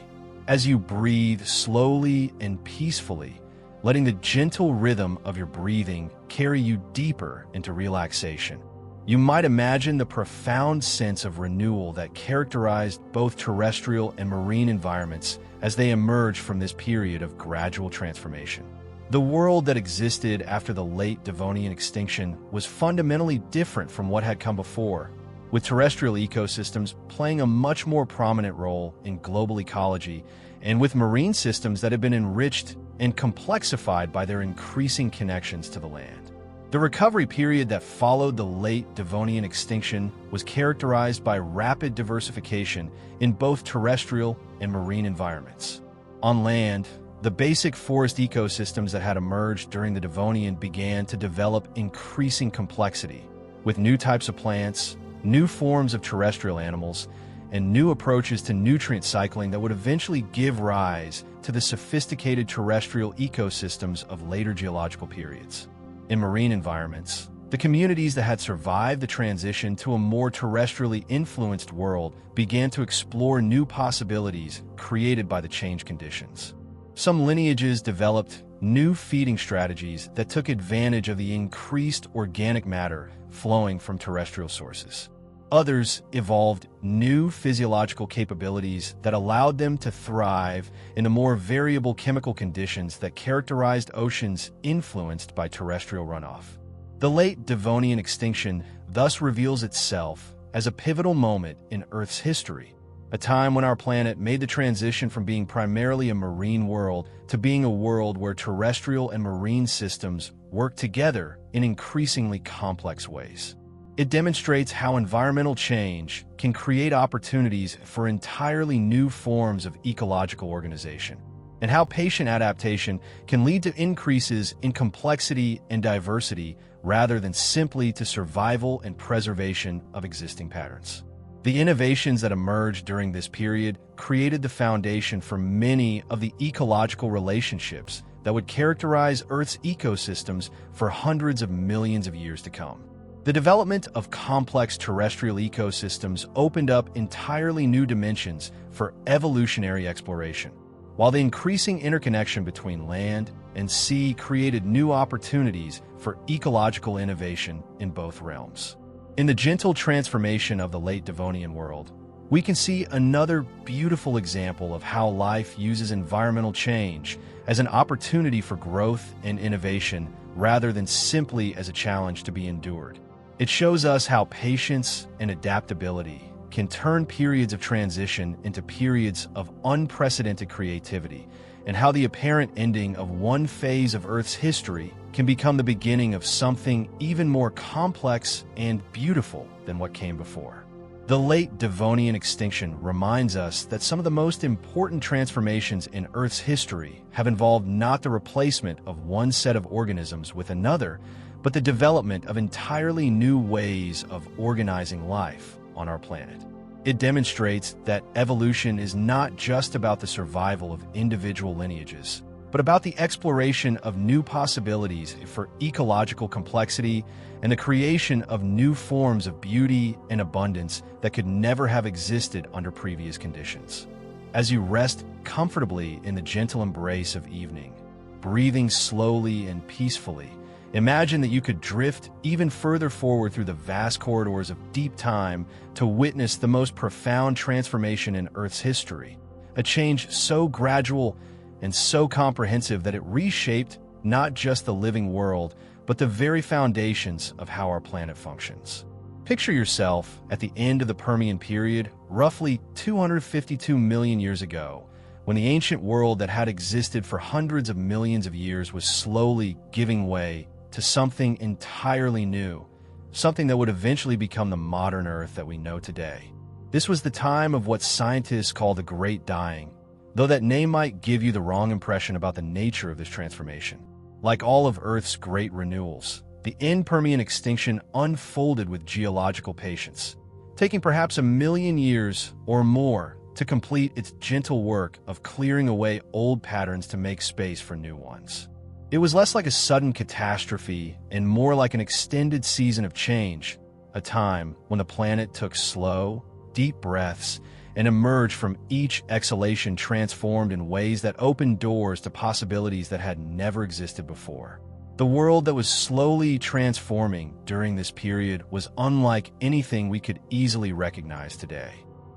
As you breathe slowly and peacefully, letting the gentle rhythm of your breathing carry you deeper into relaxation, you might imagine the profound sense of renewal that characterized both terrestrial and marine environments as they emerged from this period of gradual transformation. The world that existed after the late Devonian extinction was fundamentally different from what had come before, with terrestrial ecosystems playing a much more prominent role in global ecology and with marine systems that had been enriched and complexified by their increasing connections to the land. The recovery period that followed the late Devonian extinction was characterized by rapid diversification in both terrestrial and marine environments. On land, the basic forest ecosystems that had emerged during the Devonian began to develop increasing complexity, with new types of plants, new forms of terrestrial animals, and new approaches to nutrient cycling that would eventually give rise to the sophisticated terrestrial ecosystems of later geological periods. In marine environments, the communities that had survived the transition to a more terrestrially influenced world began to explore new possibilities created by the changed conditions. Some lineages developed new feeding strategies that took advantage of the increased organic matter flowing from terrestrial sources. Others evolved new physiological capabilities that allowed them to thrive in the more variable chemical conditions that characterized oceans influenced by terrestrial runoff. The late Devonian extinction thus reveals itself as a pivotal moment in Earth's history, a time when our planet made the transition from being primarily a marine world to being a world where terrestrial and marine systems work together in increasingly complex ways. It demonstrates how environmental change can create opportunities for entirely new forms of ecological organization, and how patient adaptation can lead to increases in complexity and diversity rather than simply to survival and preservation of existing patterns. The innovations that emerged during this period created the foundation for many of the ecological relationships that would characterize Earth's ecosystems for hundreds of millions of years to come. The development of complex terrestrial ecosystems opened up entirely new dimensions for evolutionary exploration, while the increasing interconnection between land and sea created new opportunities for ecological innovation in both realms. In the gentle transformation of the late Devonian world, we can see another beautiful example of how life uses environmental change as an opportunity for growth and innovation rather than simply as a challenge to be endured. It shows us how patience and adaptability can turn periods of transition into periods of unprecedented creativity, and how the apparent ending of one phase of Earth's history can become the beginning of something even more complex and beautiful than what came before. The late Devonian extinction reminds us that some of the most important transformations in Earth's history have involved not the replacement of one set of organisms with another, but the development of entirely new ways of organizing life on our planet. It demonstrates that evolution is not just about the survival of individual lineages, but about the exploration of new possibilities for ecological complexity and the creation of new forms of beauty and abundance that could never have existed under previous conditions. As you rest comfortably in the gentle embrace of evening, breathing slowly and peacefully, imagine that you could drift even further forward through the vast corridors of deep time to witness the most profound transformation in Earth's history, a change so gradual and so comprehensive that it reshaped not just the living world, but the very foundations of how our planet functions. Picture yourself at the end of the Permian period, roughly 252 million years ago, when the ancient world that had existed for hundreds of millions of years was slowly giving way to something entirely new, something that would eventually become the modern Earth that we know today. This was the time of what scientists call the Great Dying, though that name might give you the wrong impression about the nature of this transformation. Like all of Earth's great renewals, The End-Permian extinction unfolded with geological patience, taking perhaps 1,000,000 years or more to complete its gentle work of clearing away old patterns to make space for new ones. It was less like a sudden catastrophe and more like an extended season of change, a time when the planet took slow, deep breaths and emerged from each exhalation transformed in ways that opened doors to possibilities that had never existed before. The world that was slowly transforming during this period was unlike anything we could easily recognize today.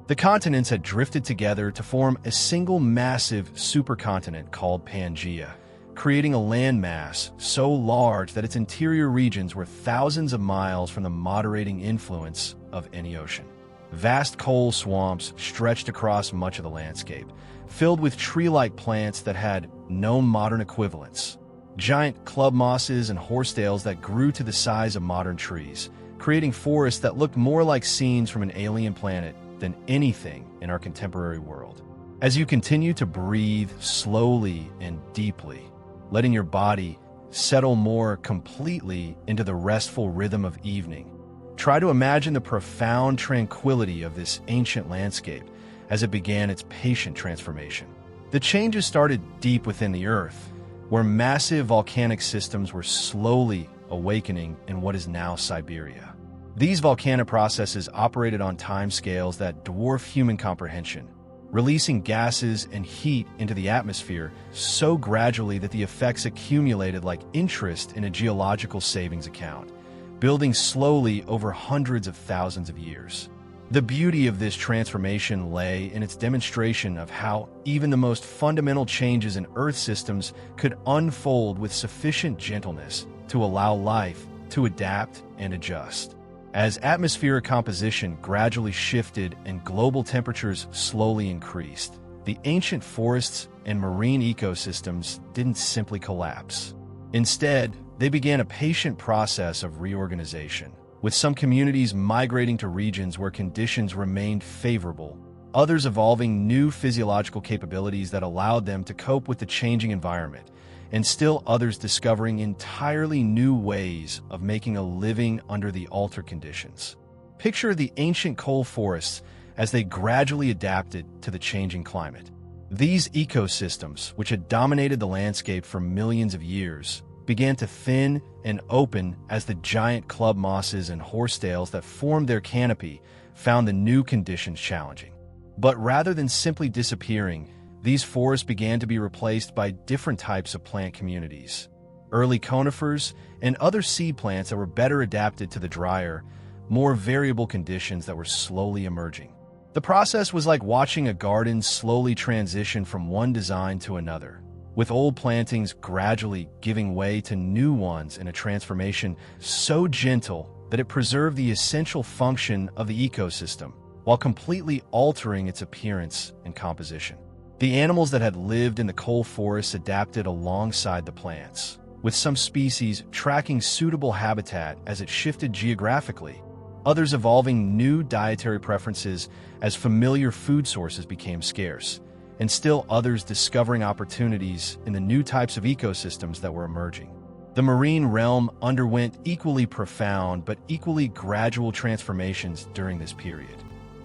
The continents had drifted together to form a single massive supercontinent called Pangaea, creating a landmass so large that its interior regions were thousands of miles from the moderating influence of any ocean. Vast coal swamps stretched across much of the landscape, filled with tree-like plants that had no modern equivalents. Giant club mosses and horsetails that grew to the size of modern trees, creating forests that looked more like scenes from an alien planet than anything in our contemporary world. As you continue to breathe slowly and deeply, letting your body settle more completely into the restful rhythm of evening, try to imagine the profound tranquility of this ancient landscape as it began its patient transformation. The changes started deep within the Earth, where massive volcanic systems were slowly awakening in what is now Siberia. These volcanic processes operated on timescales that dwarf human comprehension, releasing gases and heat into the atmosphere so gradually that the effects accumulated like interest in a geological savings account, building slowly over hundreds of thousands of years. The beauty of this transformation lay in its demonstration of how even the most fundamental changes in Earth systems could unfold with sufficient gentleness to allow life to adapt and adjust. As atmospheric composition gradually shifted and global temperatures slowly increased, the ancient forests and marine ecosystems didn't simply collapse. Instead, they began a patient process of reorganization, with some communities migrating to regions where conditions remained favorable, others evolving new physiological capabilities that allowed them to cope with the changing environment, and still others discovering entirely new ways of making a living under the altered conditions. Picture the ancient coal forests as they gradually adapted to the changing climate. These ecosystems, which had dominated the landscape for millions of years, began to thin and open as the giant club mosses and horsetails that formed their canopy found the new conditions challenging. But rather than simply disappearing, these forests began to be replaced by different types of plant communities. Early conifers and other seed plants that were better adapted to the drier, more variable conditions that were slowly emerging. The process was like watching a garden slowly transition from one design to another, with old plantings gradually giving way to new ones in a transformation so gentle that it preserved the essential function of the ecosystem while completely altering its appearance and composition. The animals that had lived in the coal forests adapted alongside the plants, with some species tracking suitable habitat as it shifted geographically, others evolving new dietary preferences as familiar food sources became scarce, and still others discovering opportunities in the new types of ecosystems that were emerging. The marine realm underwent equally profound but equally gradual transformations during this period.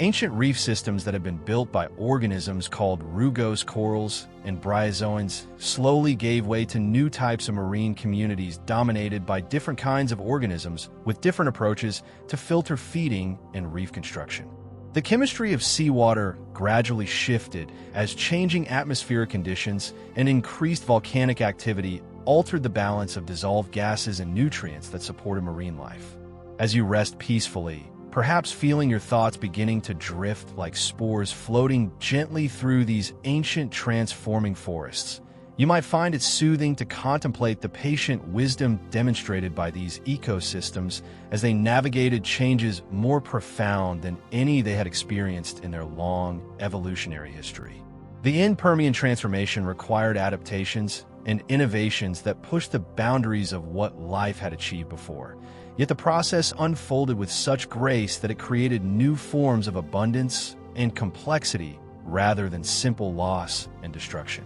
Ancient reef systems that had been built by organisms called rugose corals and bryozoans slowly gave way to new types of marine communities dominated by different kinds of organisms with different approaches to filter feeding and reef construction. The chemistry of seawater gradually shifted as changing atmospheric conditions and increased volcanic activity altered the balance of dissolved gases and nutrients that supported marine life. As you rest peacefully, perhaps feeling your thoughts beginning to drift like spores floating gently through these ancient transforming forests, you might find it soothing to contemplate the patient wisdom demonstrated by these ecosystems as they navigated changes more profound than any they had experienced in their long evolutionary history. The End-Permian transformation required adaptations and innovations that pushed the boundaries of what life had achieved before. Yet the process unfolded with such grace that it created new forms of abundance and complexity rather than simple loss and destruction.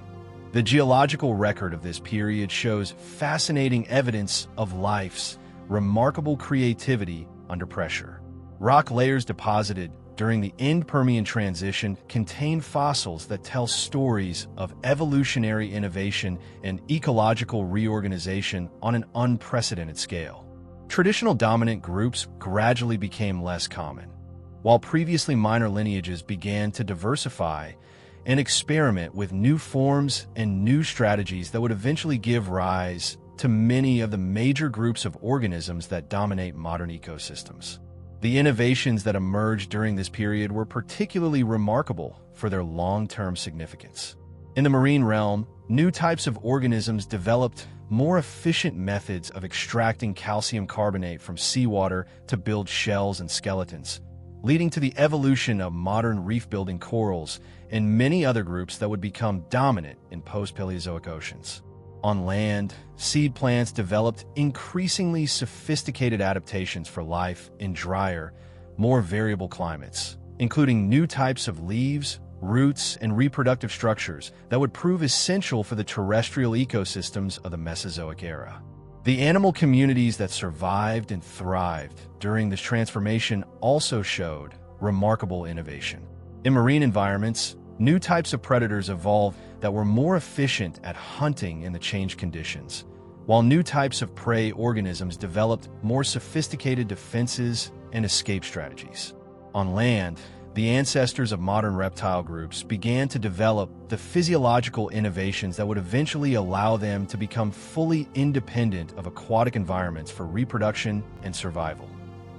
The geological record of this period shows fascinating evidence of life's remarkable creativity under pressure. Rock layers deposited during the End-Permian transition contain fossils that tell stories of evolutionary innovation and ecological reorganization on an unprecedented scale. Traditional dominant groups gradually became less common, while previously minor lineages began to diversify and experiment with new forms and new strategies that would eventually give rise to many of the major groups of organisms that dominate modern ecosystems. The innovations that emerged during this period were particularly remarkable for their long-term significance. In the marine realm, new types of organisms developed more efficient methods of extracting calcium carbonate from seawater to build shells and skeletons, leading to the evolution of modern reef-building corals and many other groups that would become dominant in post-Paleozoic oceans. On land, seed plants developed increasingly sophisticated adaptations for life in drier, more variable climates, including new types of leaves, roots, and reproductive structures that would prove essential for the terrestrial ecosystems of the Mesozoic era. The animal communities that survived and thrived during this transformation also showed remarkable innovation. In marine environments, new types of predators evolved that were more efficient at hunting in the changed conditions, while new types of prey organisms developed more sophisticated defenses and escape strategies. On land, the ancestors of modern reptile groups began to develop the physiological innovations that would eventually allow them to become fully independent of aquatic environments for reproduction and survival.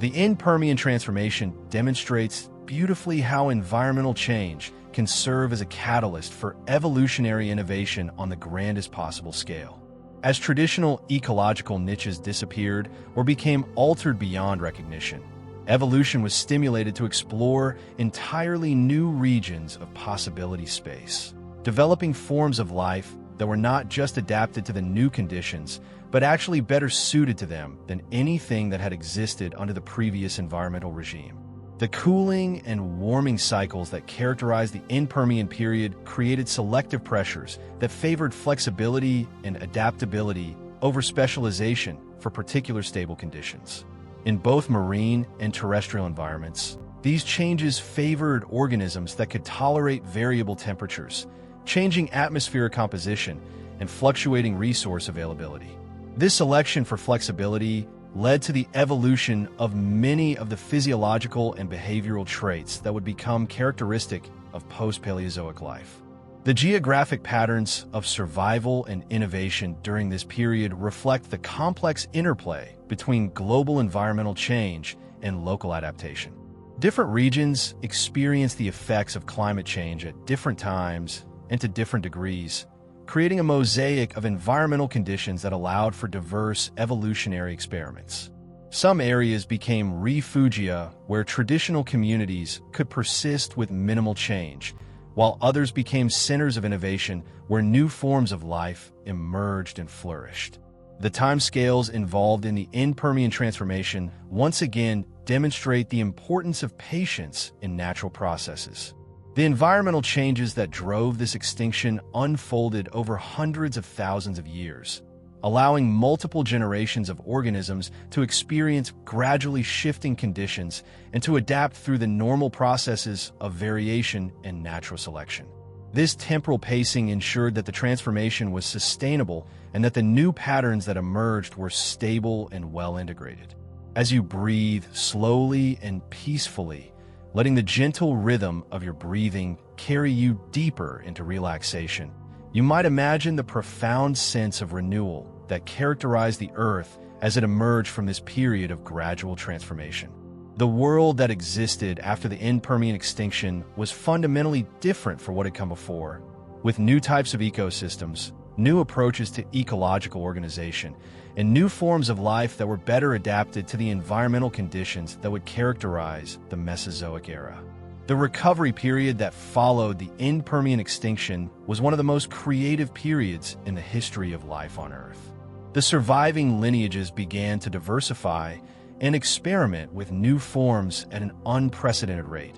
The End-Permian transformation demonstrates beautifully how environmental change can serve as a catalyst for evolutionary innovation on the grandest possible scale. As traditional ecological niches disappeared or became altered beyond recognition, evolution was stimulated to explore entirely new regions of possibility space, developing forms of life that were not just adapted to the new conditions, but actually better suited to them than anything that had existed under the previous environmental regime. The cooling and warming cycles that characterized the End-Permian period created selective pressures that favored flexibility and adaptability over specialization for particular stable conditions. In both marine and terrestrial environments, these changes favored organisms that could tolerate variable temperatures, changing atmospheric composition, and fluctuating resource availability. This selection for flexibility led to the evolution of many of the physiological and behavioral traits that would become characteristic of post-Paleozoic life. The geographic patterns of survival and innovation during this period reflect the complex interplay between global environmental change and local adaptation. Different regions experience the effects of climate change at different times and to different degrees, creating a mosaic of environmental conditions that allowed for diverse evolutionary experiments. Some areas became refugia where traditional communities could persist with minimal change, while others became centers of innovation where new forms of life emerged and flourished. The timescales involved in the End-Permian transformation once again demonstrate the importance of patience in natural processes. The environmental changes that drove this extinction unfolded over hundreds of thousands of years, allowing multiple generations of organisms to experience gradually shifting conditions and to adapt through the normal processes of variation and natural selection. This temporal pacing ensured that the transformation was sustainable and that the new patterns that emerged were stable and well integrated. As you breathe slowly and peacefully, letting the gentle rhythm of your breathing carry you deeper into relaxation, you might imagine the profound sense of renewal that characterized the Earth as it emerged from this period of gradual transformation. The world that existed after the End-Permian extinction was fundamentally different from what had come before, with new types of ecosystems, new approaches to ecological organization, and new forms of life that were better adapted to the environmental conditions that would characterize the Mesozoic era. The recovery period that followed the End-Permian extinction was one of the most creative periods in the history of life on Earth. The surviving lineages began to diversify and experiment with new forms at an unprecedented rate,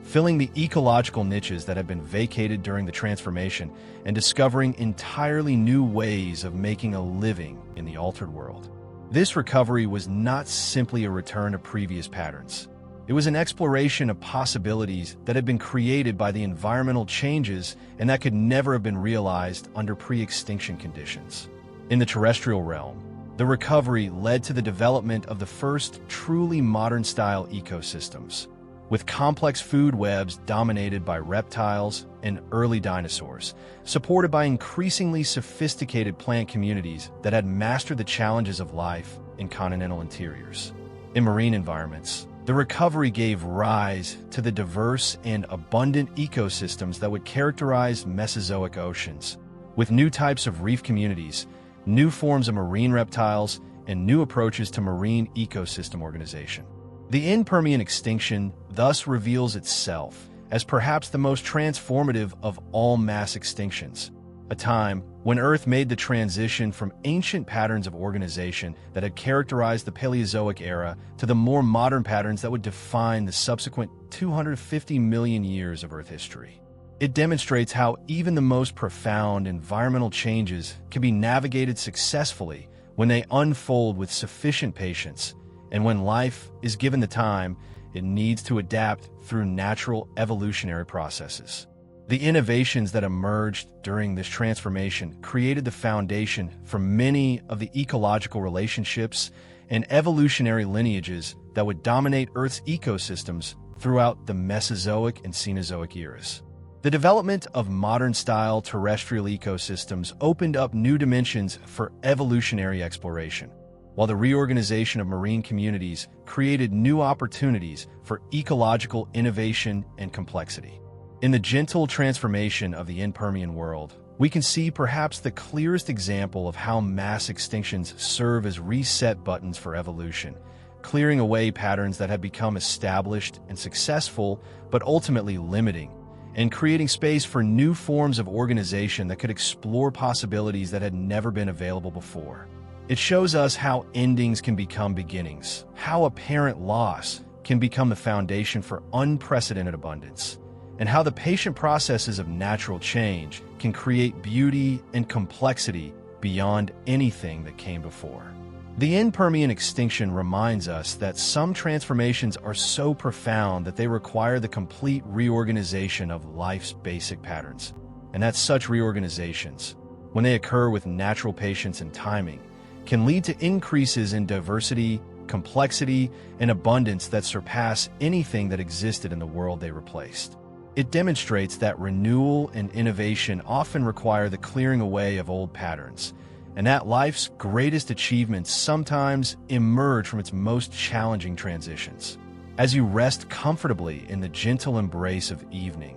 filling the ecological niches that had been vacated during the transformation and discovering entirely new ways of making a living in the altered world. This recovery was not simply a return to previous patterns. It was an exploration of possibilities that had been created by the environmental changes and that could never have been realized under pre-extinction conditions. In the terrestrial realm, the recovery led to the development of the first truly modern-style ecosystems, with complex food webs dominated by reptiles and early dinosaurs, supported by increasingly sophisticated plant communities that had mastered the challenges of life in continental interiors. In marine environments, the recovery gave rise to the diverse and abundant ecosystems that would characterize Mesozoic oceans, with new types of reef communities, new forms of marine reptiles, and new approaches to marine ecosystem organization. The End-Permian extinction thus reveals itself as perhaps the most transformative of all mass extinctions, a time when Earth made the transition from ancient patterns of organization that had characterized the Paleozoic era to the more modern patterns that would define the subsequent 250 million years of Earth history. It demonstrates how even the most profound environmental changes can be navigated successfully when they unfold with sufficient patience, and when life is given the time it needs to adapt through natural evolutionary processes. The innovations that emerged during this transformation created the foundation for many of the ecological relationships and evolutionary lineages that would dominate Earth's ecosystems throughout the Mesozoic and Cenozoic eras. The development of modern-style terrestrial ecosystems opened up new dimensions for evolutionary exploration, while the reorganization of marine communities created new opportunities for ecological innovation and complexity. In the gentle transformation of the End-Permian world, we can see perhaps the clearest example of how mass extinctions serve as reset buttons for evolution, clearing away patterns that had become established and successful but ultimately limiting, and creating space for new forms of organization that could explore possibilities that had never been available before. It shows us how endings can become beginnings, how apparent loss can become the foundation for unprecedented abundance, and how the patient processes of natural change can create beauty and complexity beyond anything that came before. The End-Permian extinction reminds us that some transformations are so profound that they require the complete reorganization of life's basic patterns, and that such reorganizations, when they occur with natural patience and timing, can lead to increases in diversity, complexity, and abundance that surpass anything that existed in the world they replaced. It demonstrates that renewal and innovation often require the clearing away of old patterns, and that life's greatest achievements sometimes emerge from its most challenging transitions. As you rest comfortably in the gentle embrace of evening,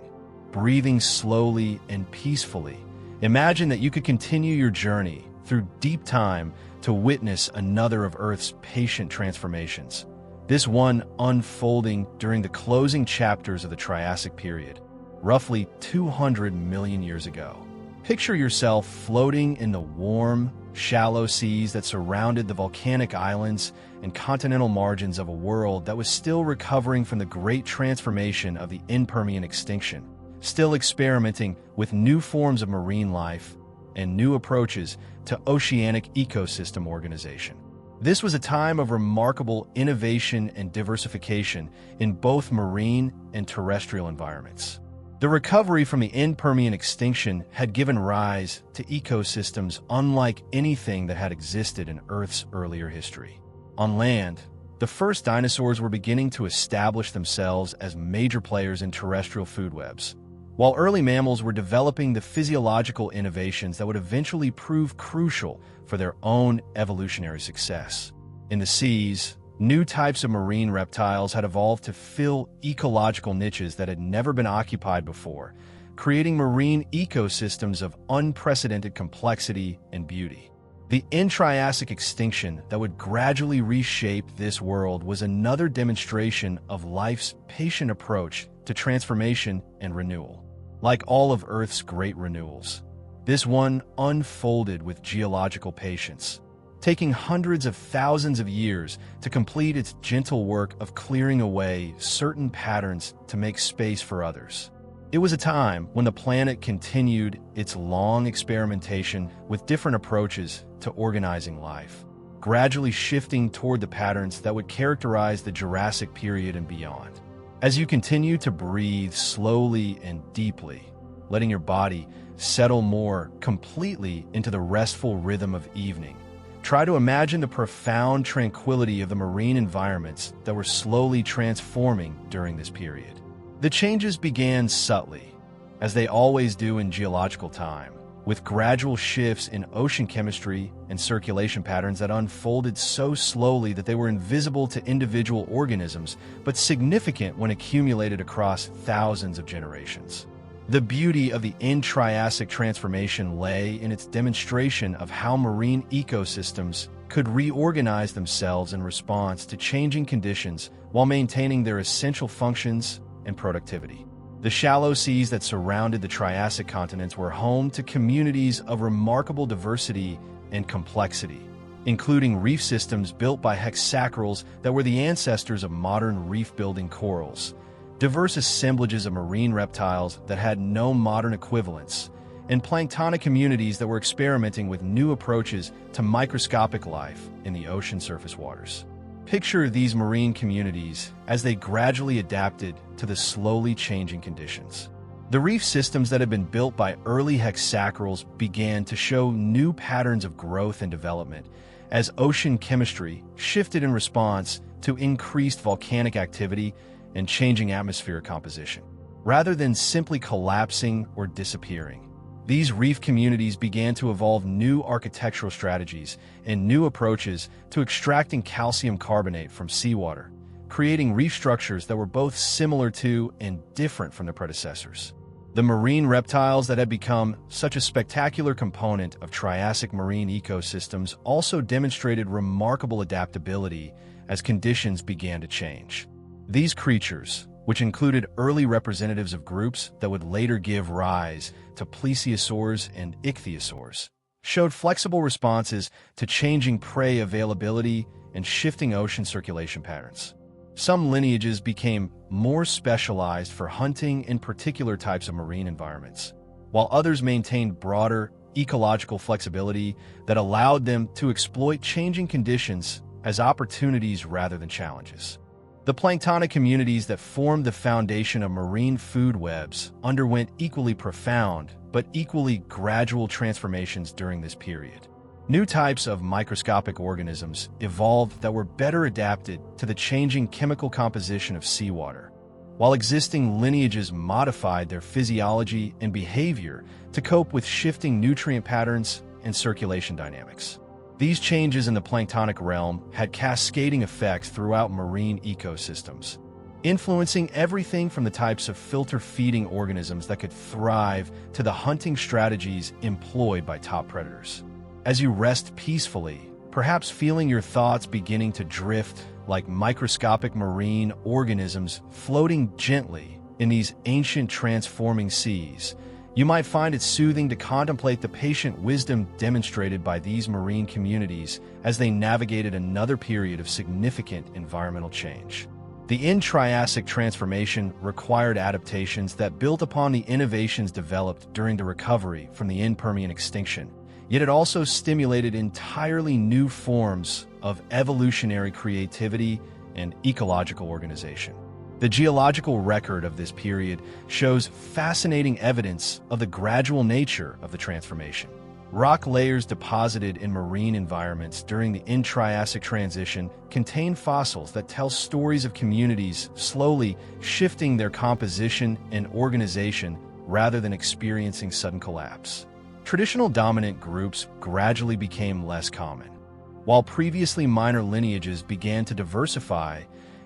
breathing slowly and peacefully, imagine that you could continue your journey through deep time to witness another of Earth's patient transformations, this one unfolding during the closing chapters of the Triassic period, roughly 200 million years ago. Picture yourself floating in the warm, shallow seas that surrounded the volcanic islands and continental margins of a world that was still recovering from the great transformation of the End-Permian extinction, still experimenting with new forms of marine life and new approaches to oceanic ecosystem organization. This was a time of remarkable innovation and diversification in both marine and terrestrial environments. The recovery from the End-Permian extinction had given rise to ecosystems unlike anything that had existed in Earth's earlier history. On land, the first dinosaurs were beginning to establish themselves as major players in terrestrial food webs, while early mammals were developing the physiological innovations that would eventually prove crucial for their own evolutionary success. In the seas, new types of marine reptiles had evolved to fill ecological niches that had never been occupied before, creating marine ecosystems of unprecedented complexity and beauty. The End-Triassic extinction that would gradually reshape this world was another demonstration of life's patient approach to transformation and renewal. Like all of Earth's great renewals, this one unfolded with geological patience, taking hundreds of thousands of years to complete its gentle work of clearing away certain patterns to make space for others. It was a time when the planet continued its long experimentation with different approaches to organizing life. gradually shifting toward the patterns that would characterize the Jurassic period and beyond. As you continue to breathe slowly and deeply, letting your body settle more completely into the restful rhythm of evening, try to imagine the profound tranquility of the marine environments that were slowly transforming during this period. The changes began subtly, as they always do in geological time, with gradual shifts in ocean chemistry and circulation patterns that unfolded so slowly that they were invisible to individual organisms, but significant when accumulated across thousands of generations. The beauty of the End-Triassic transformation lay in its demonstration of how marine ecosystems could reorganize themselves in response to changing conditions while maintaining their essential functions and productivity. The shallow seas that surrounded the Triassic continents were home to communities of remarkable diversity and complexity, including reef systems built by hexacorals that were the ancestors of modern reef-building corals, diverse assemblages of marine reptiles that had no modern equivalents, and planktonic communities that were experimenting with new approaches to microscopic life in the ocean surface waters. Picture these marine communities as they gradually adapted to the slowly changing conditions. The reef systems that had been built by early hexacorals began to show new patterns of growth and development as ocean chemistry shifted in response to increased volcanic activity and changing atmospheric composition. Rather than simply collapsing or disappearing, these reef communities began to evolve new architectural strategies and new approaches to extracting calcium carbonate from seawater, creating reef structures that were both similar to and different from their predecessors. The marine reptiles that had become such a spectacular component of Triassic marine ecosystems also demonstrated remarkable adaptability as conditions began to change. These creatures, which included early representatives of groups that would later give rise to plesiosaurs and ichthyosaurs, showed flexible responses to changing prey availability and shifting ocean circulation patterns. Some lineages became more specialized for hunting in particular types of marine environments, while others maintained broader ecological flexibility that allowed them to exploit changing conditions as opportunities rather than challenges. The planktonic communities that formed the foundation of marine food webs underwent equally profound but equally gradual transformations during this period. New types of microscopic organisms evolved that were better adapted to the changing chemical composition of seawater, while existing lineages modified their physiology and behavior to cope with shifting nutrient patterns and circulation dynamics. These changes in the planktonic realm had cascading effects throughout marine ecosystems, influencing everything from the types of filter-feeding organisms that could thrive to the hunting strategies employed by top predators. As you rest peacefully, perhaps feeling your thoughts beginning to drift like microscopic marine organisms floating gently in these ancient transforming seas, you might find it soothing to contemplate the patient wisdom demonstrated by these marine communities as they navigated another period of significant environmental change. The End-Triassic transformation required adaptations that built upon the innovations developed during the recovery from the End-Permian extinction, yet it also stimulated entirely new forms of evolutionary creativity and ecological organization. The geological record of this period shows fascinating evidence of the gradual nature of the transformation. Rock layers deposited in marine environments during the End-Triassic transition contain fossils that tell stories of communities slowly shifting their composition and organization rather than experiencing sudden collapse. Traditional dominant groups gradually became less common, while previously minor lineages began to diversify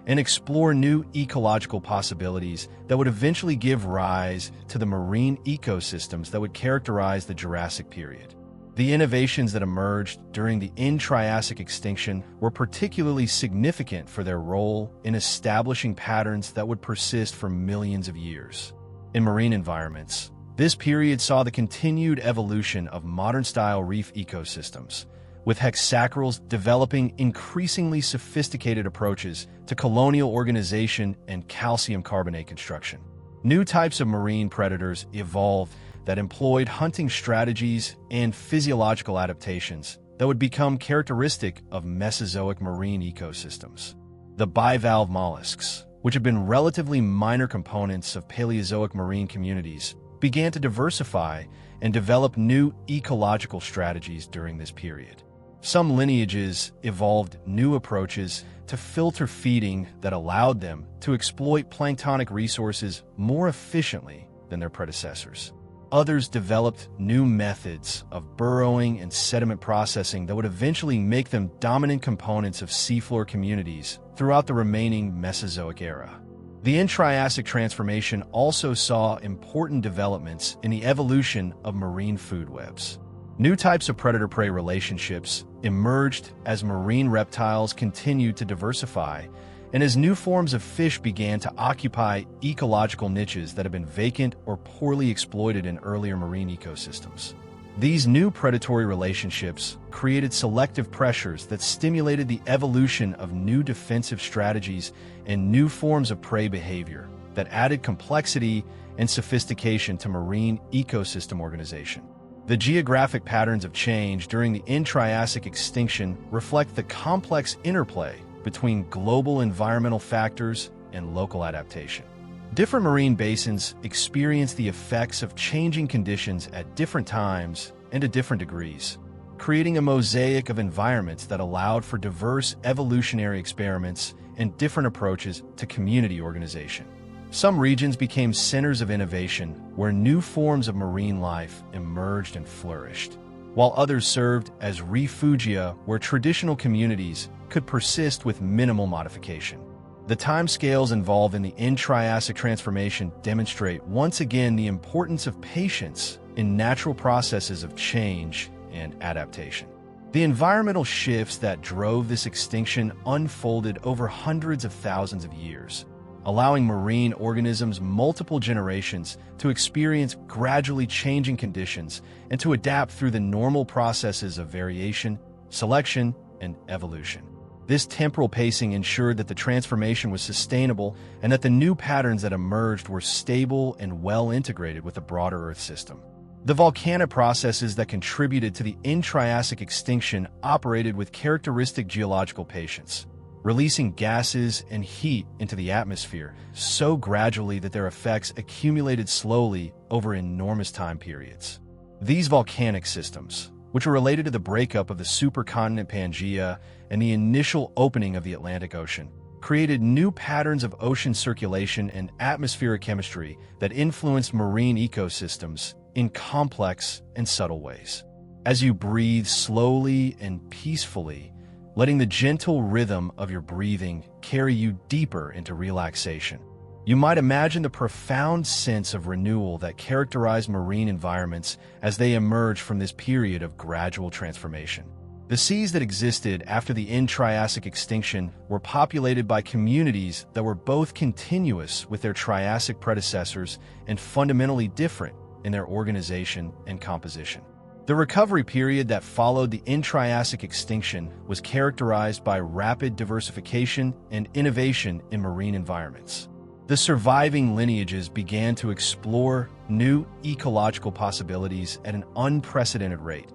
and explore new ecological possibilities that would eventually give rise to the marine ecosystems that would characterize the Jurassic period. The innovations that emerged during the End-Triassic extinction were particularly significant for their role in establishing patterns that would persist for millions of years. In marine environments, this period saw the continued evolution of modern-style reef ecosystems, with hexacorals developing increasingly sophisticated approaches to colonial organization and calcium carbonate construction. New types of marine predators evolved that employed hunting strategies and physiological adaptations that that would become characteristic of Mesozoic marine ecosystems. The bivalve mollusks, which have been relatively minor components of Paleozoic marine communities, began to diversify and develop new ecological strategies during this period. Some lineages evolved new approaches to filter feeding that allowed them to exploit planktonic resources more efficiently than their predecessors. Others developed new methods of burrowing and sediment processing that would eventually make them dominant components of seafloor communities throughout the remaining Mesozoic era. The End-Triassic transformation also saw important developments in the evolution of marine food webs. New types of predator-prey relationships emerged as marine reptiles continued to diversify, and as new forms of fish began to occupy ecological niches that had been vacant or poorly exploited in earlier marine ecosystems. These new predatory relationships created selective pressures that stimulated the evolution of new defensive strategies and new forms of prey behavior that added complexity and sophistication to marine ecosystem organization. The geographic patterns of change during the End-Triassic extinction reflect the complex interplay between global environmental factors and local adaptation. Different marine basins experience the effects of changing conditions at different times and to different degrees, creating a mosaic of environments that allowed for diverse evolutionary experiments and different approaches to community organization. Some regions became centers of innovation where new forms of marine life emerged and flourished, while others served as refugia where traditional communities could persist with minimal modification. The timescales involved in the End-Triassic transformation demonstrate once again the importance of patience in natural processes of change and adaptation. The environmental shifts that drove this extinction unfolded over hundreds of thousands of years, allowing marine organisms multiple generations to experience gradually changing conditions and to adapt through the normal processes of variation, selection, and evolution. This temporal pacing ensured that the transformation was sustainable and that the new patterns that emerged were stable and well integrated with the broader Earth system. The volcanic processes that contributed to the End-Triassic extinction operated with characteristic geological patience, releasing gases and heat into the atmosphere so gradually that their effects accumulated slowly over enormous time periods. These volcanic systems, which are related to the breakup of the supercontinent Pangaea and the initial opening of the Atlantic Ocean, created new patterns of ocean circulation and atmospheric chemistry that influenced marine ecosystems in complex and subtle ways. As you breathe slowly and peacefully, letting the gentle rhythm of your breathing carry you deeper into relaxation, you might imagine the profound sense of renewal that characterized marine environments as they emerged from this period of gradual transformation. The seas that existed after the End-Triassic extinction were populated by communities that were both continuous with their Triassic predecessors and fundamentally different in their organization and composition. The recovery period that followed the End-Triassic extinction was characterized by rapid diversification and innovation in marine environments. The surviving lineages began to explore new ecological possibilities at an unprecedented rate,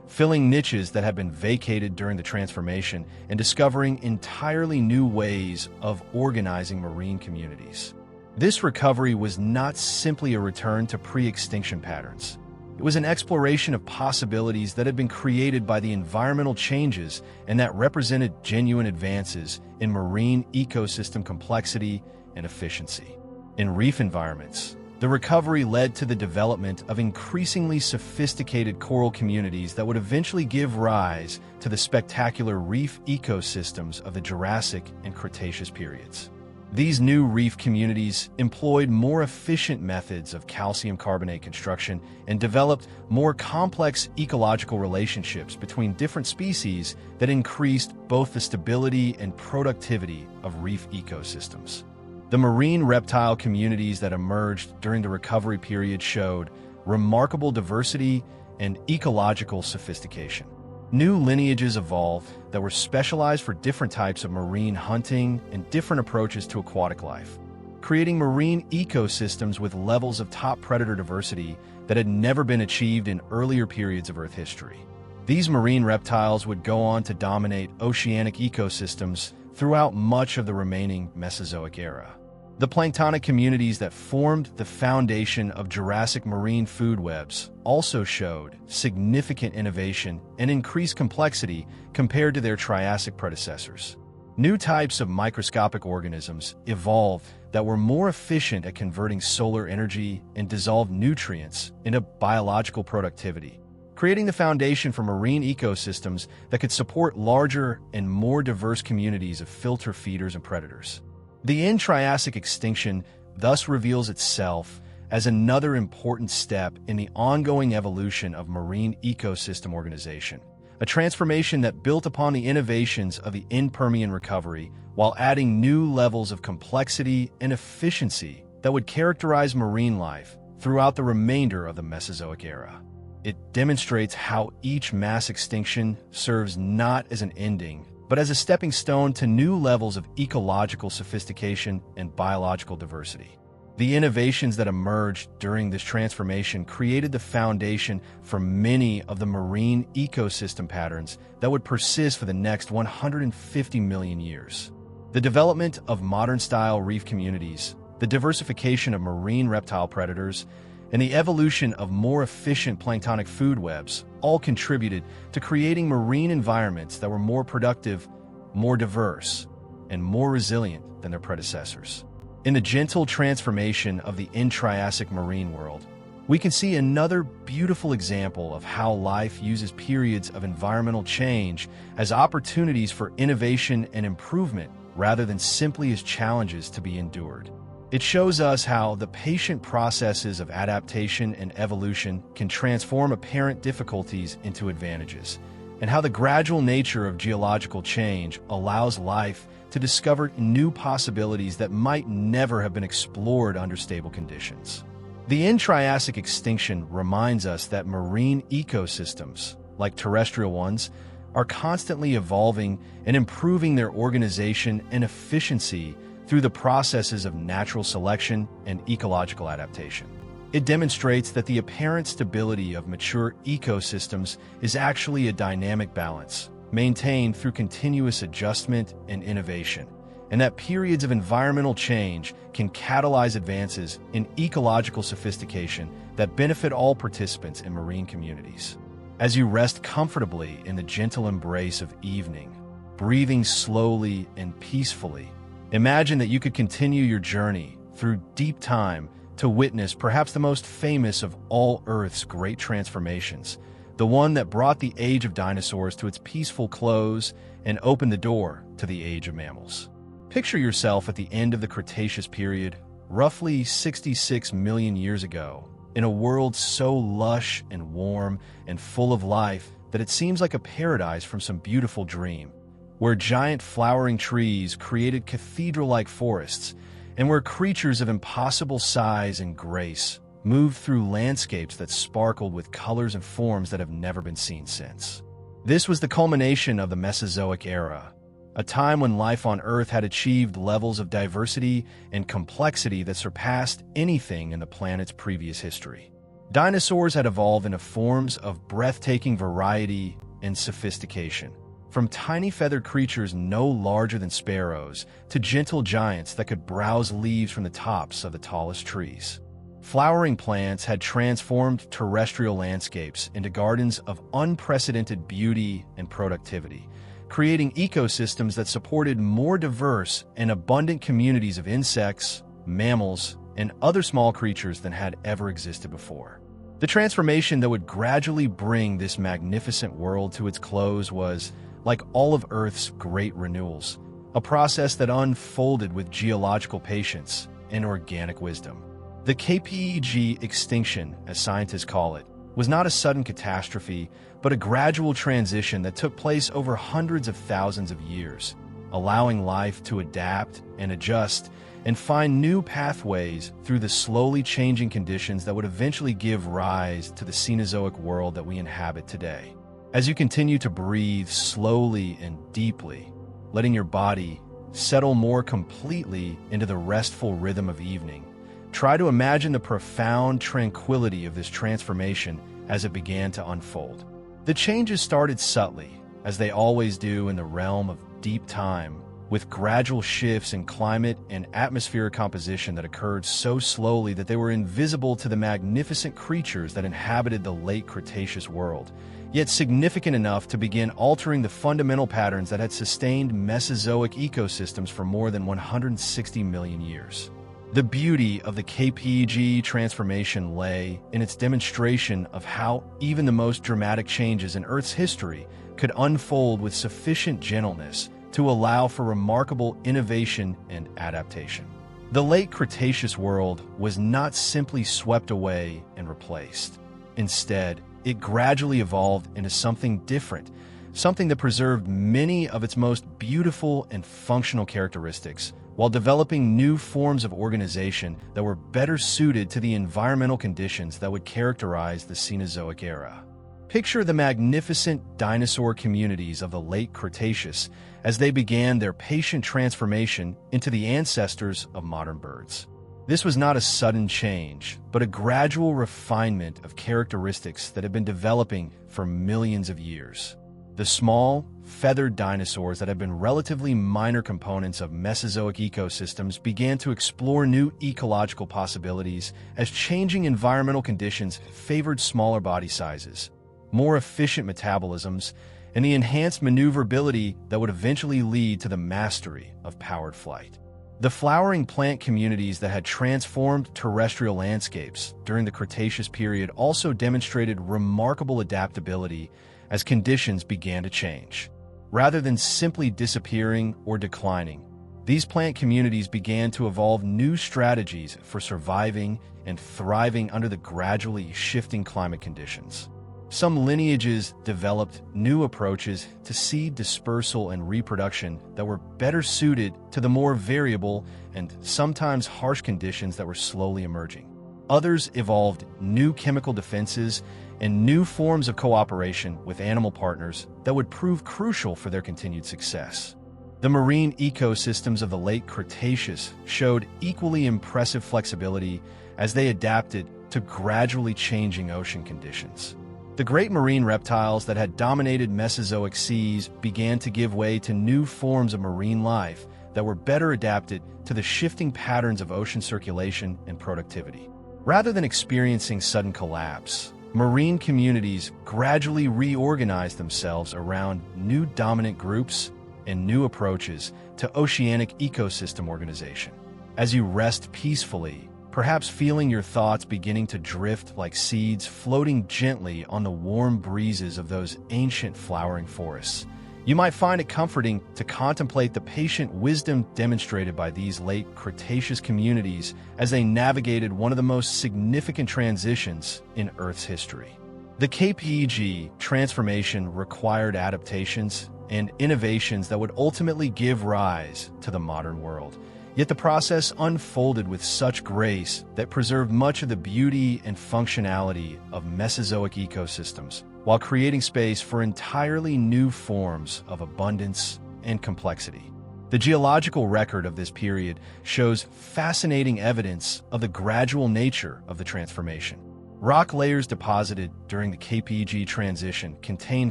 filling niches that had been vacated during the transformation and discovering entirely new ways of organizing marine communities. This recovery was not simply a return to pre-extinction patterns. It was an exploration of possibilities that had been created by the environmental changes and that represented genuine advances in marine ecosystem complexity and efficiency. In reef environments, the recovery led to the development of increasingly sophisticated coral communities that would eventually give rise to the spectacular reef ecosystems of the Jurassic and Cretaceous periods. These new reef communities employed more efficient methods of calcium carbonate construction and developed more complex ecological relationships between different species that increased both the stability and productivity of reef ecosystems. The marine reptile communities that emerged during the recovery period showed remarkable diversity and ecological sophistication. New lineages evolved that were specialized for different types of marine hunting and different approaches to aquatic life, creating marine ecosystems with levels of top predator diversity that had never been achieved in earlier periods of Earth history. These marine reptiles would go on to dominate oceanic ecosystems throughout much of the remaining Mesozoic era. The planktonic communities that formed the foundation of Jurassic marine food webs also showed significant innovation and increased complexity compared to their Triassic predecessors. New types of microscopic organisms evolved that were more efficient at converting solar energy and dissolved nutrients into biological productivity, creating the foundation for marine ecosystems that could support larger and more diverse communities of filter feeders and predators. The end-Triassic extinction thus reveals itself as another important step in the ongoing evolution of marine ecosystem organization, a transformation that built upon the innovations of the end-Permian recovery while adding new levels of complexity and efficiency that would characterize marine life throughout the remainder of the Mesozoic era. It demonstrates how each mass extinction serves not as an ending, but as a stepping stone to new levels of ecological sophistication and biological diversity. The innovations that emerged during this transformation created the foundation for many of the marine ecosystem patterns that would persist for the next 150 million years. The development of modern-style reef communities, the diversification of marine reptile predators, and the evolution of more efficient planktonic food webs all contributed to creating marine environments that were more productive, more diverse, and more resilient than their predecessors. In the gentle transformation of the end-Triassic marine world, we can see another beautiful example of how life uses periods of environmental change as opportunities for innovation and improvement rather than simply as challenges to be endured. It shows us how the patient processes of adaptation and evolution can transform apparent difficulties into advantages, and how the gradual nature of geological change allows life to discover new possibilities that might never have been explored under stable conditions. The end-Triassic extinction reminds us that marine ecosystems, like terrestrial ones, are constantly evolving and improving their organization and efficiency through the processes of natural selection and ecological adaptation. It demonstrates that the apparent stability of mature ecosystems is actually a dynamic balance, maintained through continuous adjustment and innovation, and that periods of environmental change can catalyze advances in ecological sophistication that benefit all participants in marine communities. As you rest comfortably in the gentle embrace of evening, breathing slowly and peacefully, imagine that you could continue your journey through deep time to witness perhaps the most famous of all Earth's great transformations, the one that brought the age of dinosaurs to its peaceful close and opened the door to the age of mammals. Picture yourself at the end of the Cretaceous period, roughly 66 million years ago, in a world so lush and warm and full of life that it seems like a paradise from some beautiful dream, where giant flowering trees created cathedral-like forests, and where creatures of impossible size and grace moved through landscapes that sparkled with colors and forms that have never been seen since. This was the culmination of the Mesozoic era, a time when life on Earth had achieved levels of diversity and complexity that surpassed anything in the planet's previous history. Dinosaurs had evolved into forms of breathtaking variety and sophistication, from tiny feathered creatures no larger than sparrows to gentle giants that could browse leaves from the tops of the tallest trees. Flowering plants had transformed terrestrial landscapes into gardens of unprecedented beauty and productivity, creating ecosystems that supported more diverse and abundant communities of insects, mammals, and other small creatures than had ever existed before. The transformation that would gradually bring this magnificent world to its close was, like all of Earth's great renewals, a process that unfolded with geological patience and organic wisdom. The KPEG extinction, as scientists call it, was not a sudden catastrophe, but a gradual transition that took place over hundreds of thousands of years, allowing life to adapt and adjust and find new pathways through the slowly changing conditions that would eventually give rise to the Cenozoic world that we inhabit today. As you continue to breathe slowly and deeply, letting your body settle more completely into the restful rhythm of evening, try to imagine the profound tranquility of this transformation as it began to unfold. The changes started subtly, as they always do in the realm of deep time, with gradual shifts in climate and atmospheric composition that occurred so slowly that they were invisible to the magnificent creatures that inhabited the late Cretaceous world, yet significant enough to begin altering the fundamental patterns that had sustained Mesozoic ecosystems for more than 160 million years. The beauty of the KPG transformation lay in its demonstration of how even the most dramatic changes in Earth's history could unfold with sufficient gentleness to allow for remarkable innovation and adaptation. The late Cretaceous world was not simply swept away and replaced. Instead, it gradually evolved into something different, something that preserved many of its most beautiful and functional characteristics, while developing new forms of organization that were better suited to the environmental conditions that would characterize the Cenozoic era. Picture the magnificent dinosaur communities of the late Cretaceous as they began their patient transformation into the ancestors of modern birds. This was not a sudden change, but a gradual refinement of characteristics that had been developing for millions of years. The small, feathered dinosaurs that had been relatively minor components of Mesozoic ecosystems began to explore new ecological possibilities as changing environmental conditions favored smaller body sizes, more efficient metabolisms, and the enhanced maneuverability that would eventually lead to the mastery of powered flight. The flowering plant communities that had transformed terrestrial landscapes during the Cretaceous period also demonstrated remarkable adaptability as conditions began to change. Rather than simply disappearing or declining, these plant communities began to evolve new strategies for surviving and thriving under the gradually shifting climate conditions. Some lineages developed new approaches to seed dispersal and reproduction that were better suited to the more variable and sometimes harsh conditions that were slowly emerging. Others evolved new chemical defenses and new forms of cooperation with animal partners that would prove crucial for their continued success. The marine ecosystems of the late Cretaceous showed equally impressive flexibility as they adapted to gradually changing ocean conditions. The great marine reptiles that had dominated Mesozoic seas began to give way to new forms of marine life that were better adapted to the shifting patterns of ocean circulation and productivity. Rather than experiencing sudden collapse, marine communities gradually reorganized themselves around new dominant groups and new approaches to oceanic ecosystem organization. As you rest peacefully, perhaps feeling your thoughts beginning to drift like seeds floating gently on the warm breezes of those ancient flowering forests, you might find it comforting to contemplate the patient wisdom demonstrated by these late Cretaceous communities as they navigated one of the most significant transitions in Earth's history. The KPG transformation required adaptations and innovations that would ultimately give rise to the modern world. Yet the process unfolded with such grace that preserved much of the beauty and functionality of Mesozoic ecosystems, while creating space for entirely new forms of abundance and complexity. The geological record of this period shows fascinating evidence of the gradual nature of the transformation. Rock layers deposited during the KPG transition contain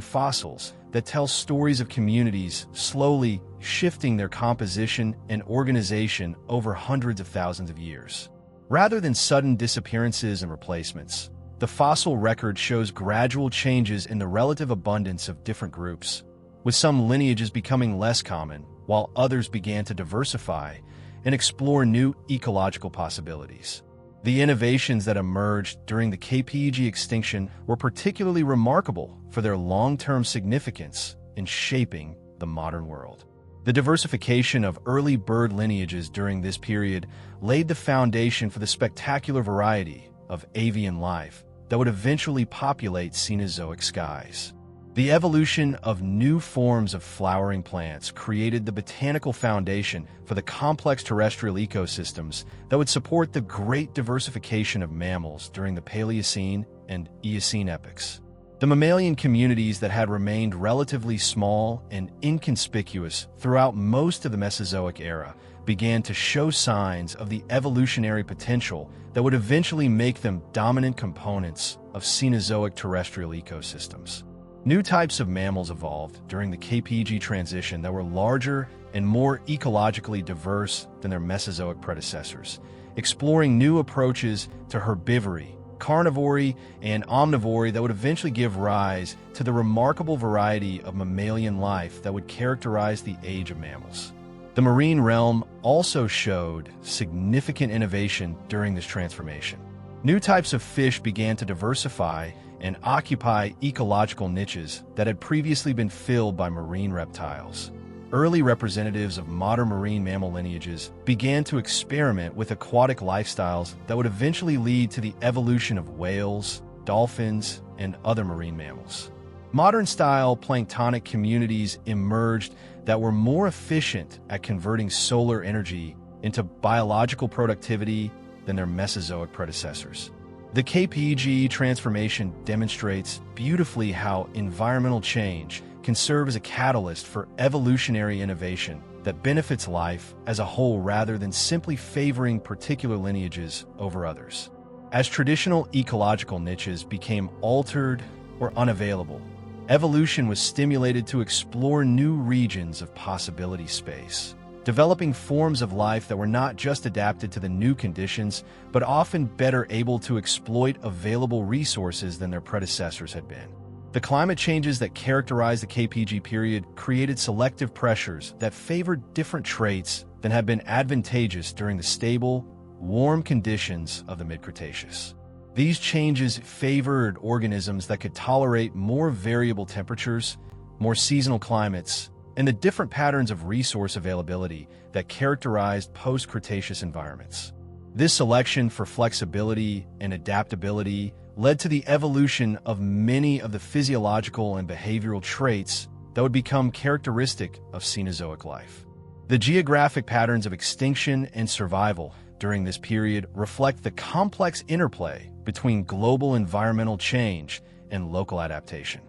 fossils that tell stories of communities slowly shifting their composition and organization over hundreds of thousands of years. Rather than sudden disappearances and replacements, the fossil record shows gradual changes in the relative abundance of different groups, with some lineages becoming less common, while others began to diversify and explore new ecological possibilities. The innovations that emerged during the KPG extinction were particularly remarkable for their long-term significance in shaping the modern world. The diversification of early bird lineages during this period laid the foundation for the spectacular variety of avian life that would eventually populate Cenozoic skies. The evolution of new forms of flowering plants created the botanical foundation for the complex terrestrial ecosystems that would support the great diversification of mammals during the Paleocene and Eocene epochs. The mammalian communities that had remained relatively small and inconspicuous throughout most of the Mesozoic era began to show signs of the evolutionary potential that would eventually make them dominant components of Cenozoic terrestrial ecosystems. New types of mammals evolved during the KPG transition that were larger and more ecologically diverse than their Mesozoic predecessors, exploring new approaches to herbivory, carnivory, and omnivory that would eventually give rise to the remarkable variety of mammalian life that would characterize the age of mammals. The marine realm also showed significant innovation during this transformation. New types of fish began to diversify and occupy ecological niches that had previously been filled by marine reptiles. Early representatives of modern marine mammal lineages began to experiment with aquatic lifestyles that would eventually lead to the evolution of whales, dolphins, and other marine mammals. Modern-style planktonic communities emerged that were more efficient at converting solar energy into biological productivity than their Mesozoic predecessors. The KPG transformation demonstrates beautifully how environmental change can serve as a catalyst for evolutionary innovation that benefits life as a whole rather than simply favoring particular lineages over others. As traditional ecological niches became altered or unavailable, evolution was stimulated to explore new regions of possibility space, developing forms of life that were not just adapted to the new conditions, but often better able to exploit available resources than their predecessors had been. The climate changes that characterized the KPG period created selective pressures that favored different traits than had been advantageous during the stable, warm conditions of the mid-Cretaceous. These changes favored organisms that could tolerate more variable temperatures, more seasonal climates, and the different patterns of resource availability that characterized post-Cretaceous environments. This selection for flexibility and adaptability led to the evolution of many of the physiological and behavioral traits that would become characteristic of Cenozoic life. The geographic patterns of extinction and survival during this period reflect the complex interplay between global environmental change and local adaptation.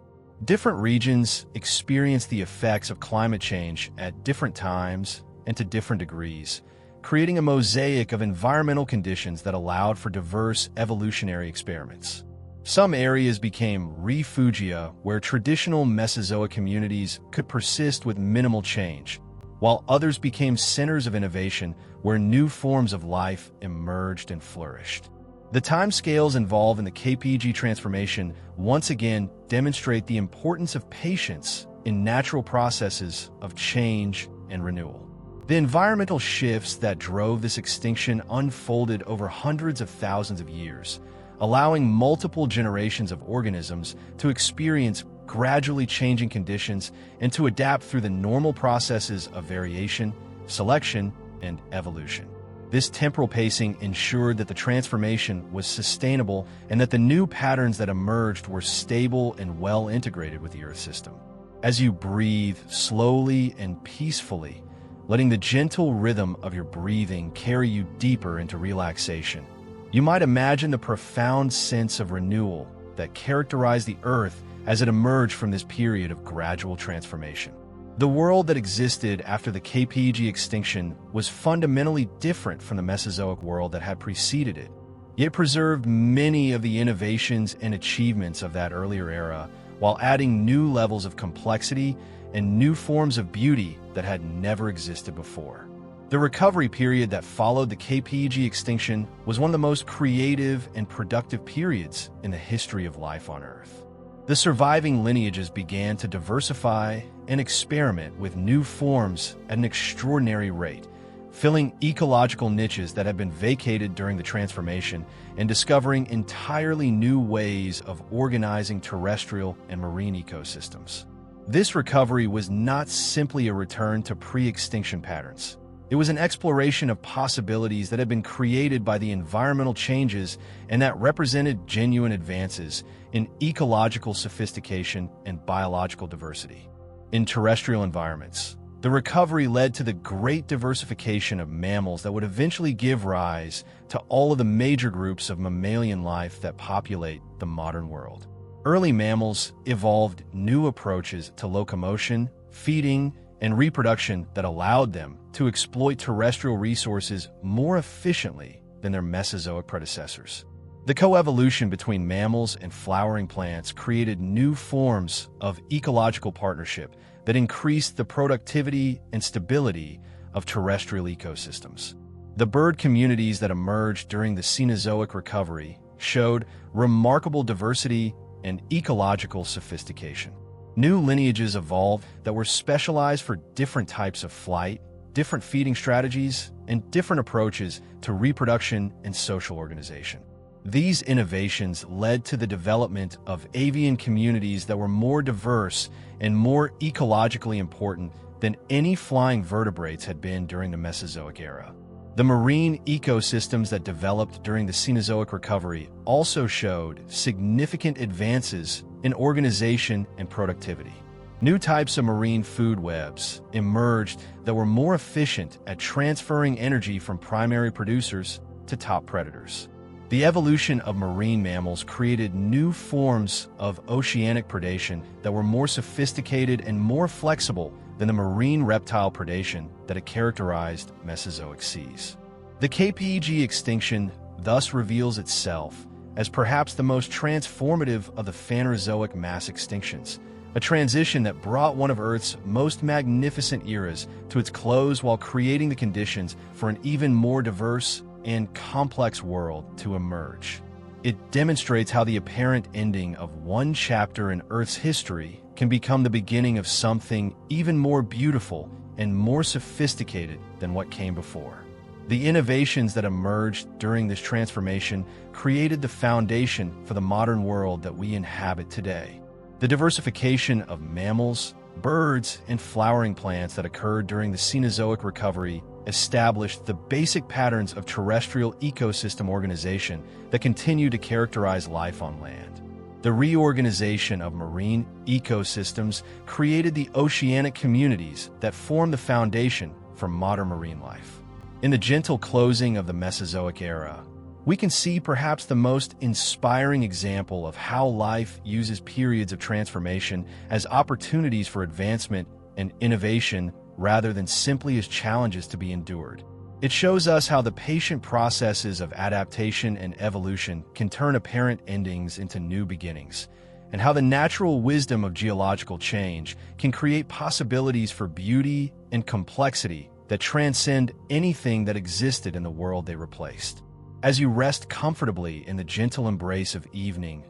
Different regions experience the effects of climate change at different times and to different degrees, creating a mosaic of environmental conditions that allowed for diverse evolutionary experiments. Some areas became refugia where traditional Mesozoic communities could persist with minimal change, while others became centers of innovation where new forms of life emerged and flourished. The timescales involved in the KPG transformation once again demonstrate the importance of patience in natural processes of change and renewal. The environmental shifts that drove this extinction unfolded over hundreds of thousands of years, allowing multiple generations of organisms to experience gradually changing conditions and to adapt through the normal processes of variation, selection, and evolution. This temporal pacing ensured that the transformation was sustainable and that the new patterns that emerged were stable and well integrated with the Earth system. As you breathe slowly and peacefully, letting the gentle rhythm of your breathing carry you deeper into relaxation, you might imagine the profound sense of renewal that characterized the Earth as it emerged from this period of gradual transformation. The world that existed after the KPG extinction was fundamentally different from the Mesozoic world that had preceded it, yet preserved many of the innovations and achievements of that earlier era while adding new levels of complexity and new forms of beauty that had never existed before. The recovery period that followed the KPG extinction was one of the most creative and productive periods in the history of life on Earth. The surviving lineages began to diversify and experiment with new forms at an extraordinary rate, filling ecological niches that had been vacated during the transformation and discovering entirely new ways of organizing terrestrial and marine ecosystems. This recovery was not simply a return to pre-extinction patterns. It was an exploration of possibilities that had been created by the environmental changes and that represented genuine advances in ecological sophistication and biological diversity. In terrestrial environments, the recovery led to the great diversification of mammals that would eventually give rise to all of the major groups of mammalian life that populate the modern world. Early mammals evolved new approaches to locomotion, feeding, and reproduction that allowed them to exploit terrestrial resources more efficiently than their Mesozoic predecessors. The coevolution between mammals and flowering plants created new forms of ecological partnership that increased the productivity and stability of terrestrial ecosystems. The bird communities that emerged during the Cenozoic recovery showed remarkable diversity and ecological sophistication. New lineages evolved that were specialized for different types of flight, different feeding strategies, and different approaches to reproduction and social organization. These innovations led to the development of avian communities that were more diverse and more ecologically important than any flying vertebrates had been during the Mesozoic era. The marine ecosystems that developed during the Cenozoic recovery also showed significant advances in organization and productivity. New types of marine food webs emerged that were more efficient at transferring energy from primary producers to top predators. The evolution of marine mammals created new forms of oceanic predation that were more sophisticated and more flexible than the marine reptile predation that had characterized Mesozoic seas. The KPG extinction thus reveals itself as perhaps the most transformative of the Phanerozoic mass extinctions, a transition that brought one of Earth's most magnificent eras to its close while creating the conditions for an even more diverse and complex world to emerge. It demonstrates how the apparent ending of one chapter in Earth's history can become the beginning of something even more beautiful and more sophisticated than what came before. The innovations that emerged during this transformation created the foundation for the modern world that we inhabit today. The diversification of mammals, birds, and flowering plants that occurred during the Cenozoic recovery established the basic patterns of terrestrial ecosystem organization that continue to characterize life on land. The reorganization of marine ecosystems created the oceanic communities that form the foundation for modern marine life. In the gentle closing of the Mesozoic era, we can see perhaps the most inspiring example of how life uses periods of transformation as opportunities for advancement and innovation rather than simply as challenges to be endured. It shows us how the patient processes of adaptation and evolution can turn apparent endings into new beginnings, and how the natural wisdom of geological change can create possibilities for beauty and complexity that transcend anything that existed in the world they replaced. As you rest comfortably in the gentle embrace of evening,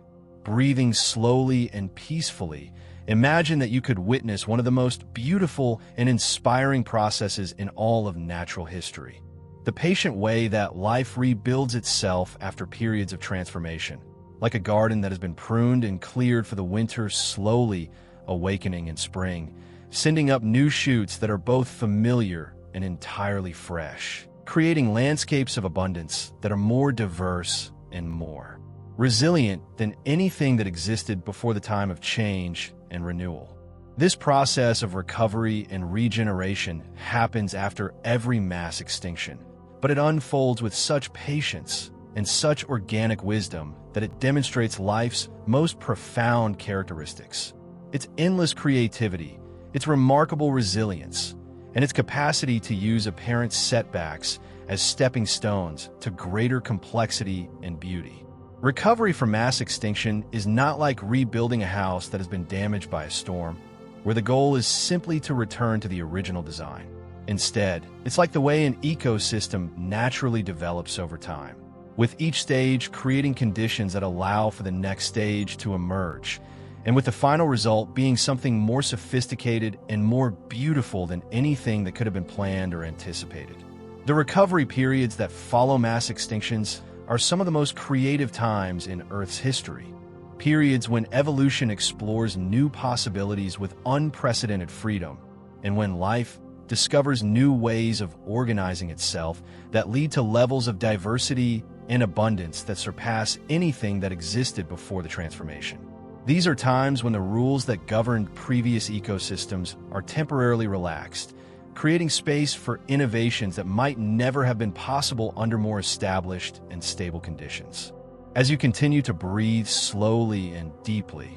breathing slowly and peacefully, imagine that you could witness one of the most beautiful and inspiring processes in all of natural history. The patient way that life rebuilds itself after periods of transformation, like a garden that has been pruned and cleared for the winter, slowly awakening in spring, sending up new shoots that are both familiar and entirely fresh, creating landscapes of abundance that are more diverse and more resilient than anything that existed before the time of change and renewal. This process of recovery and regeneration happens after every mass extinction, but it unfolds with such patience and such organic wisdom that it demonstrates life's most profound characteristics. Its endless creativity, its remarkable resilience, and its capacity to use apparent setbacks as stepping stones to greater complexity and beauty. Recovery from mass extinction is not like rebuilding a house that has been damaged by a storm, where the goal is simply to return to the original design. Instead, it's like the way an ecosystem naturally develops over time, with each stage creating conditions that allow for the next stage to emerge, and with the final result being something more sophisticated and more beautiful than anything that could have been planned or anticipated. The recovery periods that follow mass extinctions are some of the most creative times in Earth's history, periods when evolution explores new possibilities with unprecedented freedom, and when life discovers new ways of organizing itself that lead to levels of diversity and abundance that surpass anything that existed before the transformation. These are times when the rules that governed previous ecosystems are temporarily relaxed, creating space for innovations that might never have been possible under more established and stable conditions. As you continue to breathe slowly and deeply,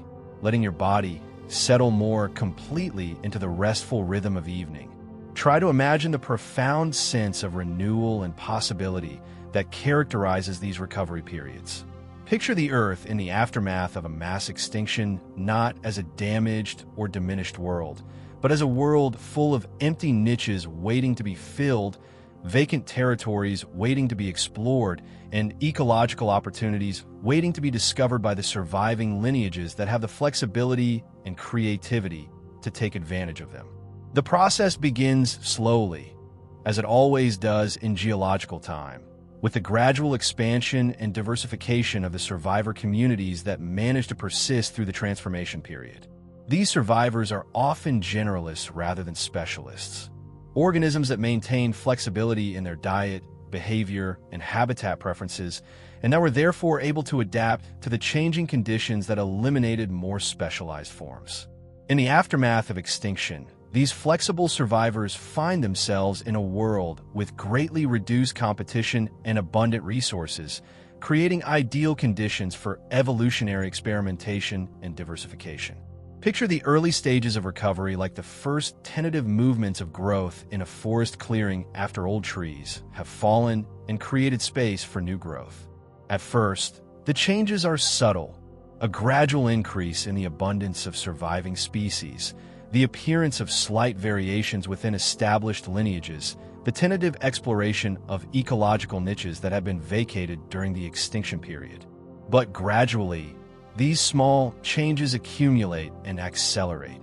letting your body settle more completely into the restful rhythm of evening, try to imagine the profound sense of renewal and possibility that characterizes these recovery periods. Picture the Earth in the aftermath of a mass extinction not as a damaged or diminished world, but as a world full of empty niches waiting to be filled, vacant territories waiting to be explored, and ecological opportunities waiting to be discovered by the surviving lineages that have the flexibility and creativity to take advantage of them. The process begins slowly, as it always does in geological time, with the gradual expansion and diversification of the survivor communities that manage to persist through the transformation period. These survivors are often generalists rather than specialists, organisms that maintain flexibility in their diet, behavior, and habitat preferences, and now are therefore able to adapt to the changing conditions that eliminated more specialized forms. In the aftermath of extinction, these flexible survivors find themselves in a world with greatly reduced competition and abundant resources, creating ideal conditions for evolutionary experimentation and diversification. Picture the early stages of recovery like the first tentative movements of growth in a forest clearing after old trees have fallen and created space for new growth. At first, the changes are subtle, a gradual increase in the abundance of surviving species, the appearance of slight variations within established lineages, the tentative exploration of ecological niches that have been vacated during the extinction period. But gradually, these small changes accumulate and accelerate,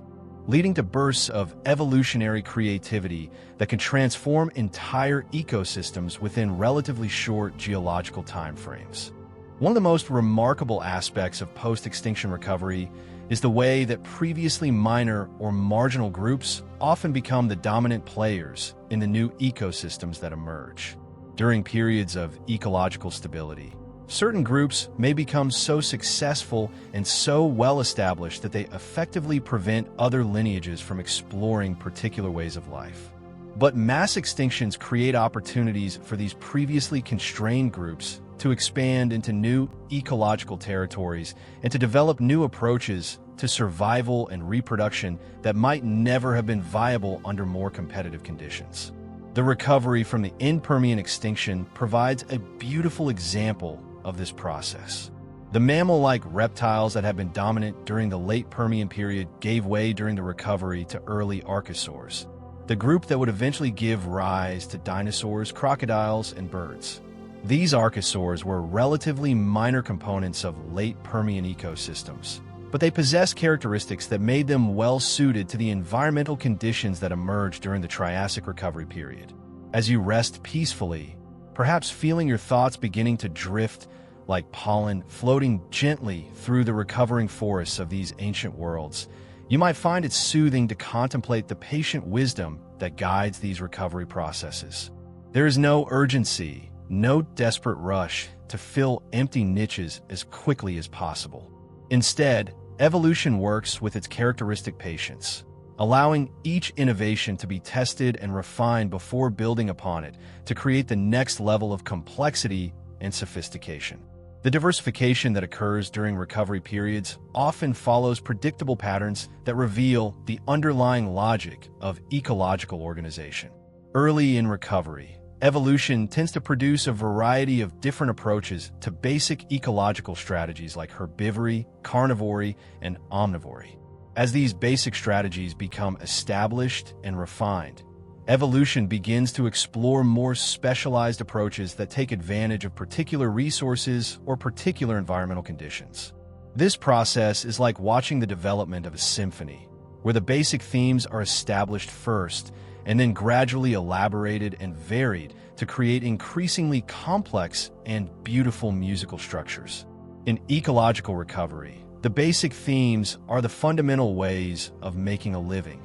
leading to bursts of evolutionary creativity that can transform entire ecosystems within relatively short geological timeframes. One of the most remarkable aspects of post-extinction recovery is the way that previously minor or marginal groups often become the dominant players in the new ecosystems that emerge. During periods of ecological stability, certain groups may become so successful and so well-established that they effectively prevent other lineages from exploring particular ways of life. But mass extinctions create opportunities for these previously constrained groups to expand into new ecological territories and to develop new approaches to survival and reproduction that might never have been viable under more competitive conditions. The recovery from the end-Permian extinction provides a beautiful example of this process. The mammal-like reptiles that had been dominant during the late Permian period gave way during the recovery to early archosaurs, the group that would eventually give rise to dinosaurs, crocodiles, and birds. These archosaurs were relatively minor components of late Permian ecosystems, but they possessed characteristics that made them well-suited to the environmental conditions that emerged during the Triassic recovery period. As you rest peacefully, perhaps feeling your thoughts beginning to drift like pollen floating gently through the recovering forests of these ancient worlds, you might find it soothing to contemplate the patient wisdom that guides these recovery processes. There is no urgency, no desperate rush to fill empty niches as quickly as possible. Instead, evolution works with its characteristic patience, allowing each innovation to be tested and refined before building upon it to create the next level of complexity and sophistication. The diversification that occurs during recovery periods often follows predictable patterns that reveal the underlying logic of ecological organization. Early in recovery, evolution tends to produce a variety of different approaches to basic ecological strategies like herbivory, carnivory, and omnivory. As these basic strategies become established and refined, evolution begins to explore more specialized approaches that take advantage of particular resources or particular environmental conditions. This process is like watching the development of a symphony, where the basic themes are established first and then gradually elaborated and varied to create increasingly complex and beautiful musical structures. In ecological recovery, the basic themes are the fundamental ways of making a living: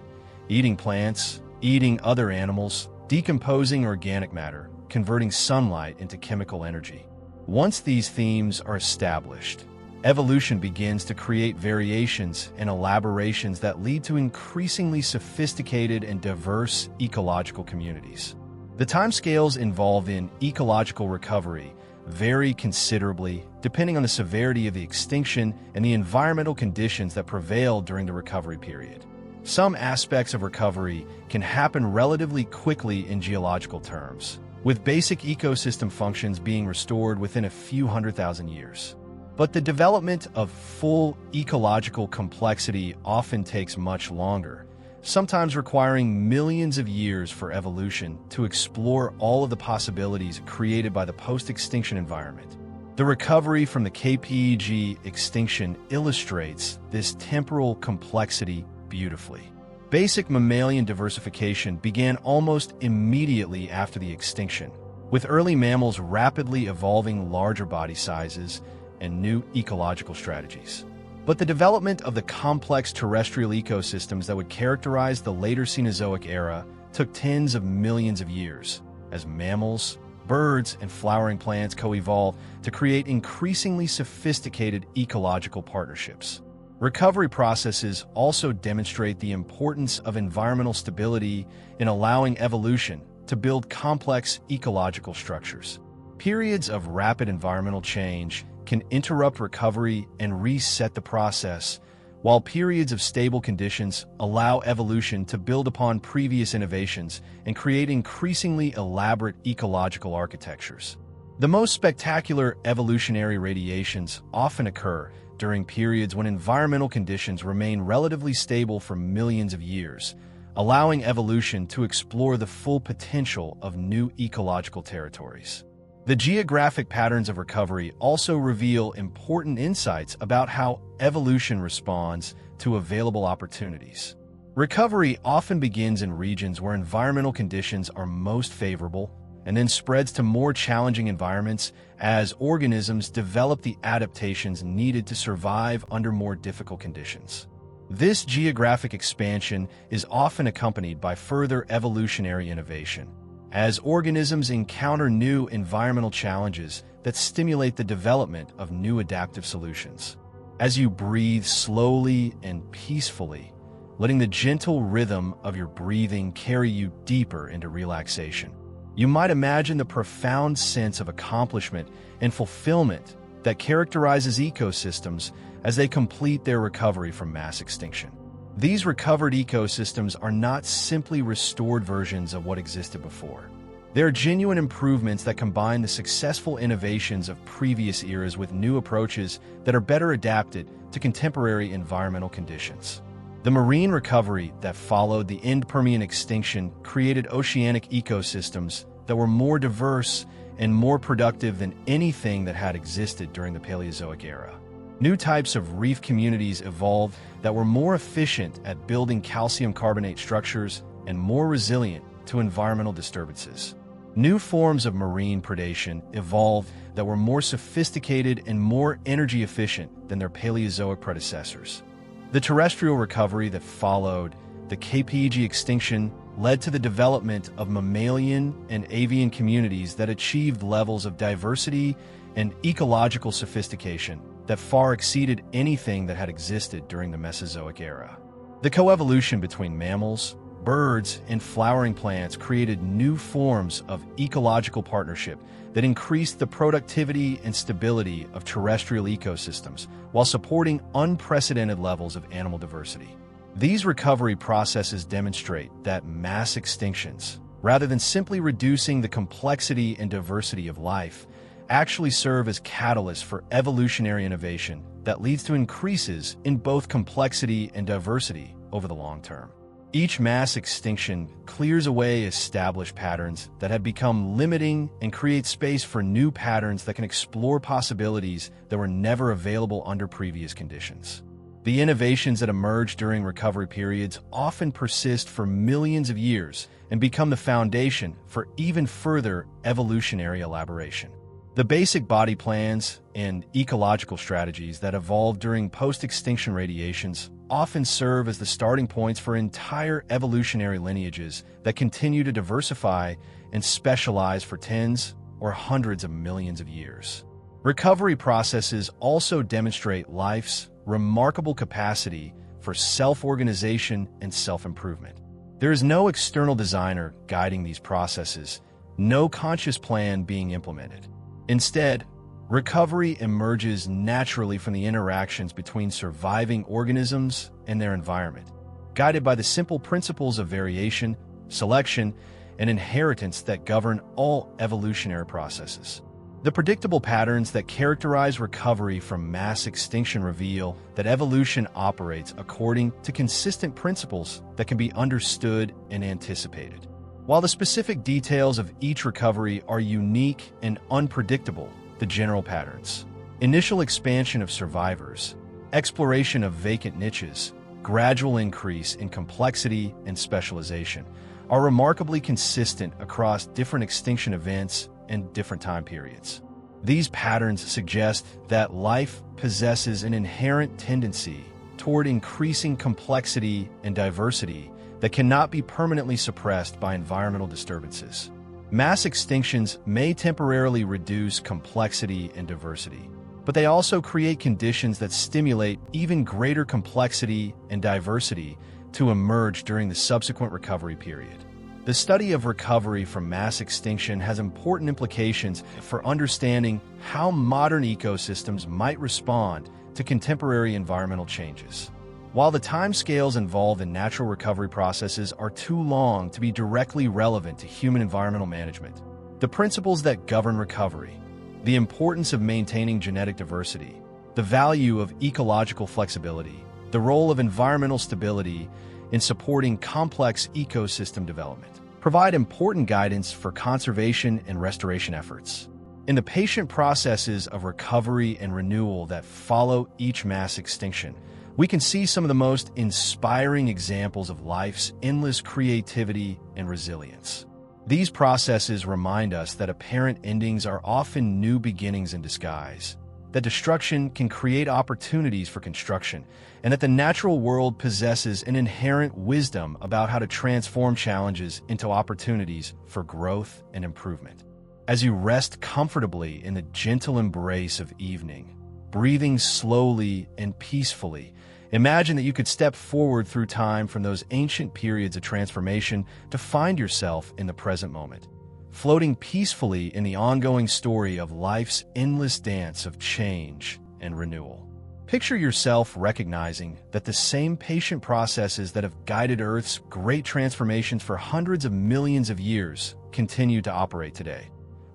eating plants, eating other animals, decomposing organic matter, converting sunlight into chemical energy. Once these themes are established, evolution begins to create variations and elaborations that lead to increasingly sophisticated and diverse ecological communities. The timescales involved in ecological recovery vary considerably depending on the severity of the extinction and the environmental conditions that prevailed during the recovery period. Some aspects of recovery can happen relatively quickly in geological terms, with basic ecosystem functions being restored within a few 100,000 years. But the development of full ecological complexity often takes much longer, sometimes requiring millions of years for evolution to explore all of the possibilities created by the post-extinction environment. The recovery from the KPEG extinction illustrates this temporal complexity beautifully. Basic mammalian diversification began almost immediately after the extinction, with early mammals rapidly evolving larger body sizes and new ecological strategies. But the development of the complex terrestrial ecosystems that would characterize the later Cenozoic era took tens of millions of years, as mammals, birds, and flowering plants co-evolved to create increasingly sophisticated ecological partnerships. Recovery processes also demonstrate the importance of environmental stability in allowing evolution to build complex ecological structures. Periods of rapid environmental change can interrupt recovery and reset the process, while periods of stable conditions allow evolution to build upon previous innovations and create increasingly elaborate ecological architectures. The most spectacular evolutionary radiations often occur during periods when environmental conditions remain relatively stable for millions of years, allowing evolution to explore the full potential of new ecological territories. The geographic patterns of recovery also reveal important insights about how evolution responds to available opportunities. Recovery often begins in regions where environmental conditions are most favorable and then spreads to more challenging environments as organisms develop the adaptations needed to survive under more difficult conditions. This geographic expansion is often accompanied by further evolutionary innovation, as organisms encounter new environmental challenges that stimulate the development of new adaptive solutions. As you breathe slowly and peacefully, letting the gentle rhythm of your breathing carry you deeper into relaxation, you might imagine the profound sense of accomplishment and fulfillment that characterizes ecosystems as they complete their recovery from mass extinction. These recovered ecosystems are not simply restored versions of what existed before. They are genuine improvements that combine the successful innovations of previous eras with new approaches that are better adapted to contemporary environmental conditions. The marine recovery that followed the end-Permian extinction created oceanic ecosystems that were more diverse and more productive than anything that had existed during the Paleozoic era. New types of reef communities evolved that were more efficient at building calcium carbonate structures and more resilient to environmental disturbances. New forms of marine predation evolved that were more sophisticated and more energy efficient than their Paleozoic predecessors. The terrestrial recovery that followed the KPEG extinction led to the development of mammalian and avian communities that achieved levels of diversity and ecological sophistication that far exceeded anything that had existed during the Mesozoic era. The coevolution between mammals, birds, and flowering plants created new forms of ecological partnership that increased the productivity and stability of terrestrial ecosystems while supporting unprecedented levels of animal diversity. These recovery processes demonstrate that mass extinctions, rather than simply reducing the complexity and diversity of life, actually serve as catalysts for evolutionary innovation that leads to increases in both complexity and diversity over the long term. Each mass extinction clears away established patterns that have become limiting and creates space for new patterns that can explore possibilities that were never available under previous conditions. The innovations that emerge during recovery periods often persist for millions of years and become the foundation for even further evolutionary elaboration. The basic body plans and ecological strategies that evolved during post-extinction radiations often serve as the starting points for entire evolutionary lineages that continue to diversify and specialize for tens or hundreds of millions of years. Recovery processes also demonstrate life's remarkable capacity for self-organization and self-improvement. There is no external designer guiding these processes, no conscious plan being implemented. Instead, recovery emerges naturally from the interactions between surviving organisms and their environment, guided by the simple principles of variation, selection, and inheritance that govern all evolutionary processes. The predictable patterns that characterize recovery from mass extinction reveal that evolution operates according to consistent principles that can be understood and anticipated. While the specific details of each recovery are unique and unpredictable, the general patterns, initial expansion of survivors, exploration of vacant niches, gradual increase in complexity and specialization, are remarkably consistent across different extinction events and different time periods. These patterns suggest that life possesses an inherent tendency toward increasing complexity and diversity that cannot be permanently suppressed by environmental disturbances. Mass extinctions may temporarily reduce complexity and diversity, but they also create conditions that stimulate even greater complexity and diversity to emerge during the subsequent recovery period. The study of recovery from mass extinction has important implications for understanding how modern ecosystems might respond to contemporary environmental changes. While the timescales involved in natural recovery processes are too long to be directly relevant to human environmental management, the principles that govern recovery, the importance of maintaining genetic diversity, the value of ecological flexibility, the role of environmental stability in supporting complex ecosystem development, provide important guidance for conservation and restoration efforts. In the patient processes of recovery and renewal that follow each mass extinction, we can see some of the most inspiring examples of life's endless creativity and resilience. These processes remind us that apparent endings are often new beginnings in disguise, that destruction can create opportunities for construction, and that the natural world possesses an inherent wisdom about how to transform challenges into opportunities for growth and improvement. As you rest comfortably in the gentle embrace of evening, breathing slowly and peacefully, imagine that you could step forward through time from those ancient periods of transformation to find yourself in the present moment, floating peacefully in the ongoing story of life's endless dance of change and renewal. Picture yourself recognizing that the same patient processes that have guided Earth's great transformations for hundreds of millions of years continue to operate today,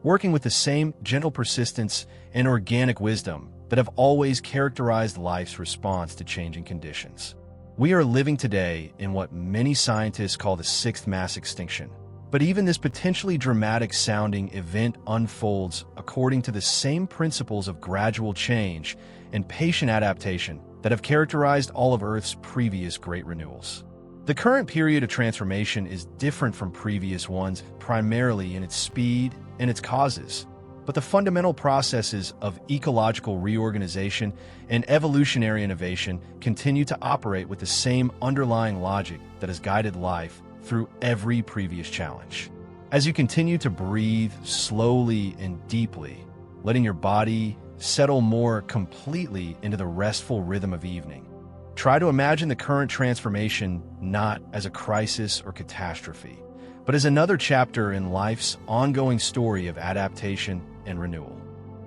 working with the same gentle persistence and organic wisdom that have always characterized life's response to changing conditions. We are living today in what many scientists call the sixth mass extinction. But even this potentially dramatic-sounding event unfolds according to the same principles of gradual change and patient adaptation that have characterized all of Earth's previous great renewals. The current period of transformation is different from previous ones primarily in its speed and its causes, but the fundamental processes of ecological reorganization and evolutionary innovation continue to operate with the same underlying logic that has guided life through every previous challenge. As you continue to breathe slowly and deeply, letting your body settle more completely into the restful rhythm of evening, try to imagine the current transformation not as a crisis or catastrophe, but as another chapter in life's ongoing story of adaptation and renewal.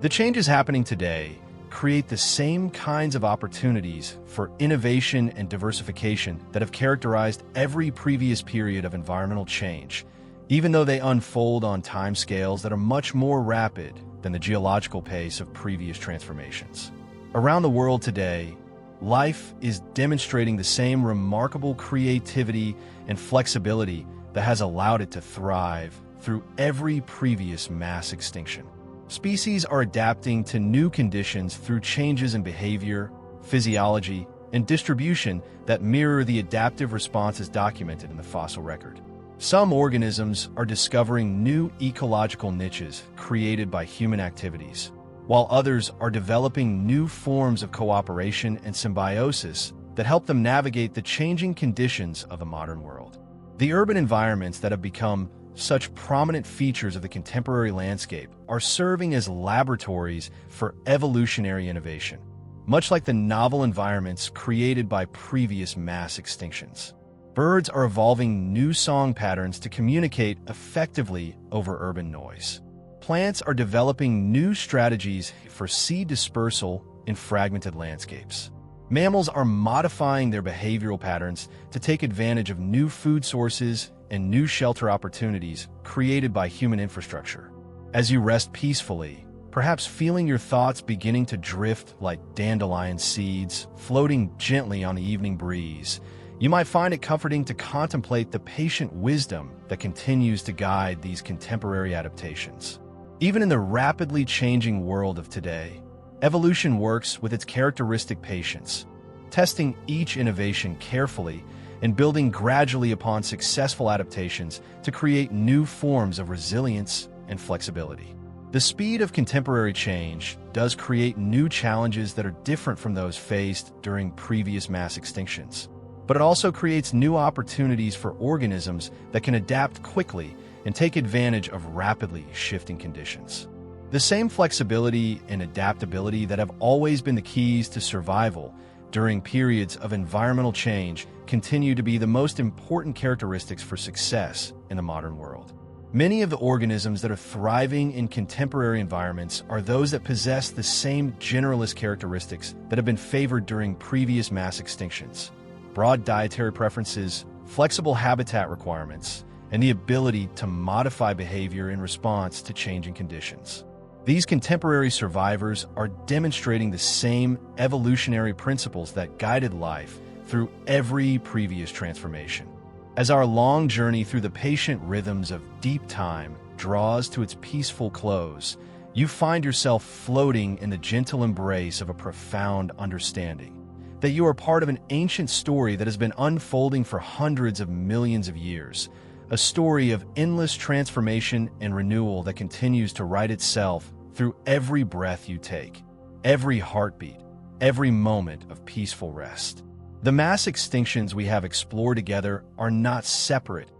The changes happening today create the same kinds of opportunities for innovation and diversification that have characterized every previous period of environmental change, even though they unfold on timescales that are much more rapid than the geological pace of previous transformations. Around the world today, life is demonstrating the same remarkable creativity and flexibility that has allowed it to thrive through every previous mass extinction. Species are adapting to new conditions through changes in behavior, physiology, and distribution that mirror the adaptive responses documented in the fossil record. Some organisms are discovering new ecological niches created by human activities, while others are developing new forms of cooperation and symbiosis that help them navigate the changing conditions of the modern world. The urban environments that have become such prominent features of the contemporary landscape are serving as laboratories for evolutionary innovation, much like the novel environments created by previous mass extinctions. Birds are evolving new song patterns to communicate effectively over urban noise. Plants are developing new strategies for seed dispersal in fragmented landscapes. Mammals are modifying their behavioral patterns to take advantage of new food sources and new shelter opportunities created by human infrastructure. As you rest peacefully, perhaps feeling your thoughts beginning to drift like dandelion seeds, floating gently on the evening breeze. You might find it comforting to contemplate the patient wisdom that continues to guide these contemporary adaptations. Even in the rapidly changing world of today, evolution works with its characteristic patience, testing each innovation carefully and building gradually upon successful adaptations to create new forms of resilience and flexibility. The speed of contemporary change does create new challenges that are different from those faced during previous mass extinctions, but it also creates new opportunities for organisms that can adapt quickly and take advantage of rapidly shifting conditions. The same flexibility and adaptability that have always been the keys to survival during periods of environmental change continue to be the most important characteristics for success in the modern world. Many of the organisms that are thriving in contemporary environments are those that possess the same generalist characteristics that have been favored during previous mass extinctions: broad dietary preferences, flexible habitat requirements, and the ability to modify behavior in response to changing conditions. These contemporary survivors are demonstrating the same evolutionary principles that guided life through every previous transformation. As our long journey through the patient rhythms of deep time draws to its peaceful close, you find yourself floating in the gentle embrace of a profound understanding that you are part of an ancient story that has been unfolding for hundreds of millions of years, a story of endless transformation and renewal that continues to write itself through every breath you take, every heartbeat, every moment of peaceful rest. The mass extinctions we have explored together are not separate,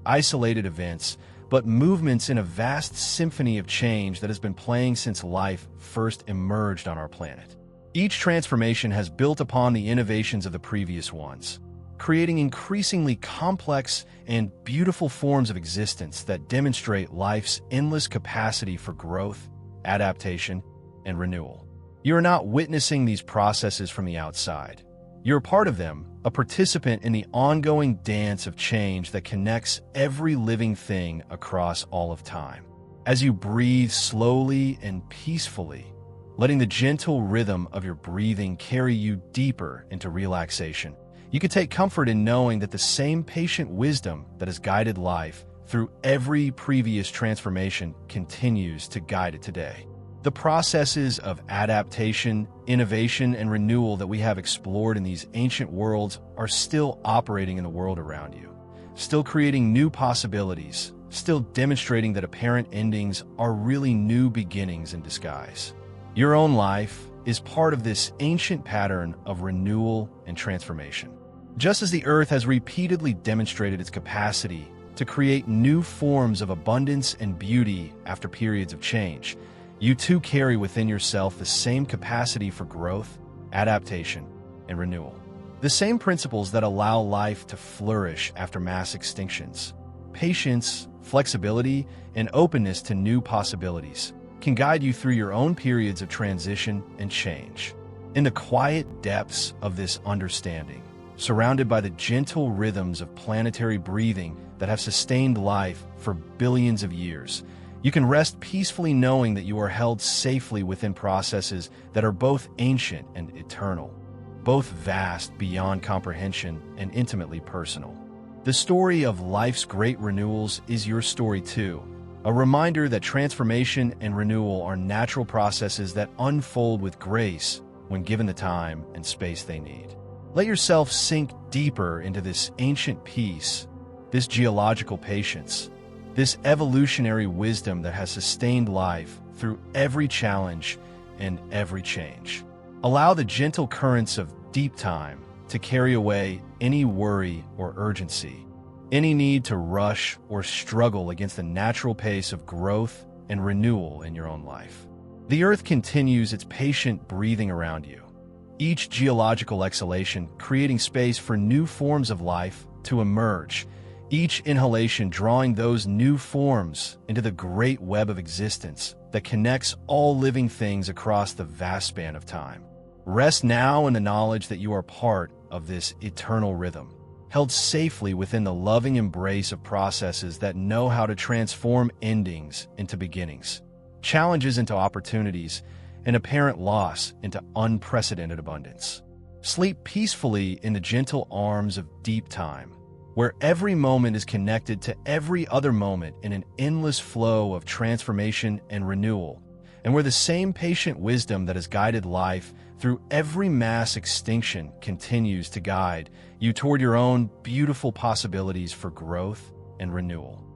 isolated events, but movements in a vast symphony of change that has been playing since life first emerged on our planet. Each transformation has built upon the innovations of the previous ones, creating increasingly complex and beautiful forms of existence that demonstrate life's endless capacity for growth, adaptation, and renewal. You are not witnessing these processes from the outside. You're a part of them, a participant in the ongoing dance of change that connects every living thing across all of time. As you breathe slowly and peacefully, letting the gentle rhythm of your breathing carry you deeper into relaxation, you can take comfort in knowing that the same patient wisdom that has guided life through every previous transformation continues to guide it today. The processes of adaptation, innovation, and renewal that we have explored in these ancient worlds are still operating in the world around you, still creating new possibilities, still demonstrating that apparent endings are really new beginnings in disguise. Your own life is part of this ancient pattern of renewal and transformation. Just as the Earth has repeatedly demonstrated its capacity to create new forms of abundance and beauty after periods of change, you too carry within yourself the same capacity for growth, adaptation, and renewal. The same principles that allow life to flourish after mass extinctions, patience, flexibility, and openness to new possibilities, can guide you through your own periods of transition and change. In the quiet depths of this understanding, surrounded by the gentle rhythms of planetary breathing that have sustained life for billions of years, you can rest peacefully knowing that you are held safely within processes that are both ancient and eternal, both vast beyond comprehension and intimately personal. The story of life's great renewals is your story too, a reminder that transformation and renewal are natural processes that unfold with grace when given the time and space they need. Let yourself sink deeper into this ancient peace, this geological patience, this evolutionary wisdom that has sustained life through every challenge and every change. Allow the gentle currents of deep time to carry away any worry or urgency, any need to rush or struggle against the natural pace of growth and renewal in your own life. The Earth continues its patient breathing around you, each geological exhalation creating space for new forms of life to emerge, each inhalation drawing those new forms into the great web of existence that connects all living things across the vast span of time. Rest now in the knowledge that you are part of this eternal rhythm, held safely within the loving embrace of processes that know how to transform endings into beginnings, challenges into opportunities, and apparent loss into unprecedented abundance. Sleep peacefully in the gentle arms of deep time, where every moment is connected to every other moment in an endless flow of transformation and renewal, and where the same patient wisdom that has guided life through every mass extinction continues to guide you toward your own beautiful possibilities for growth and renewal.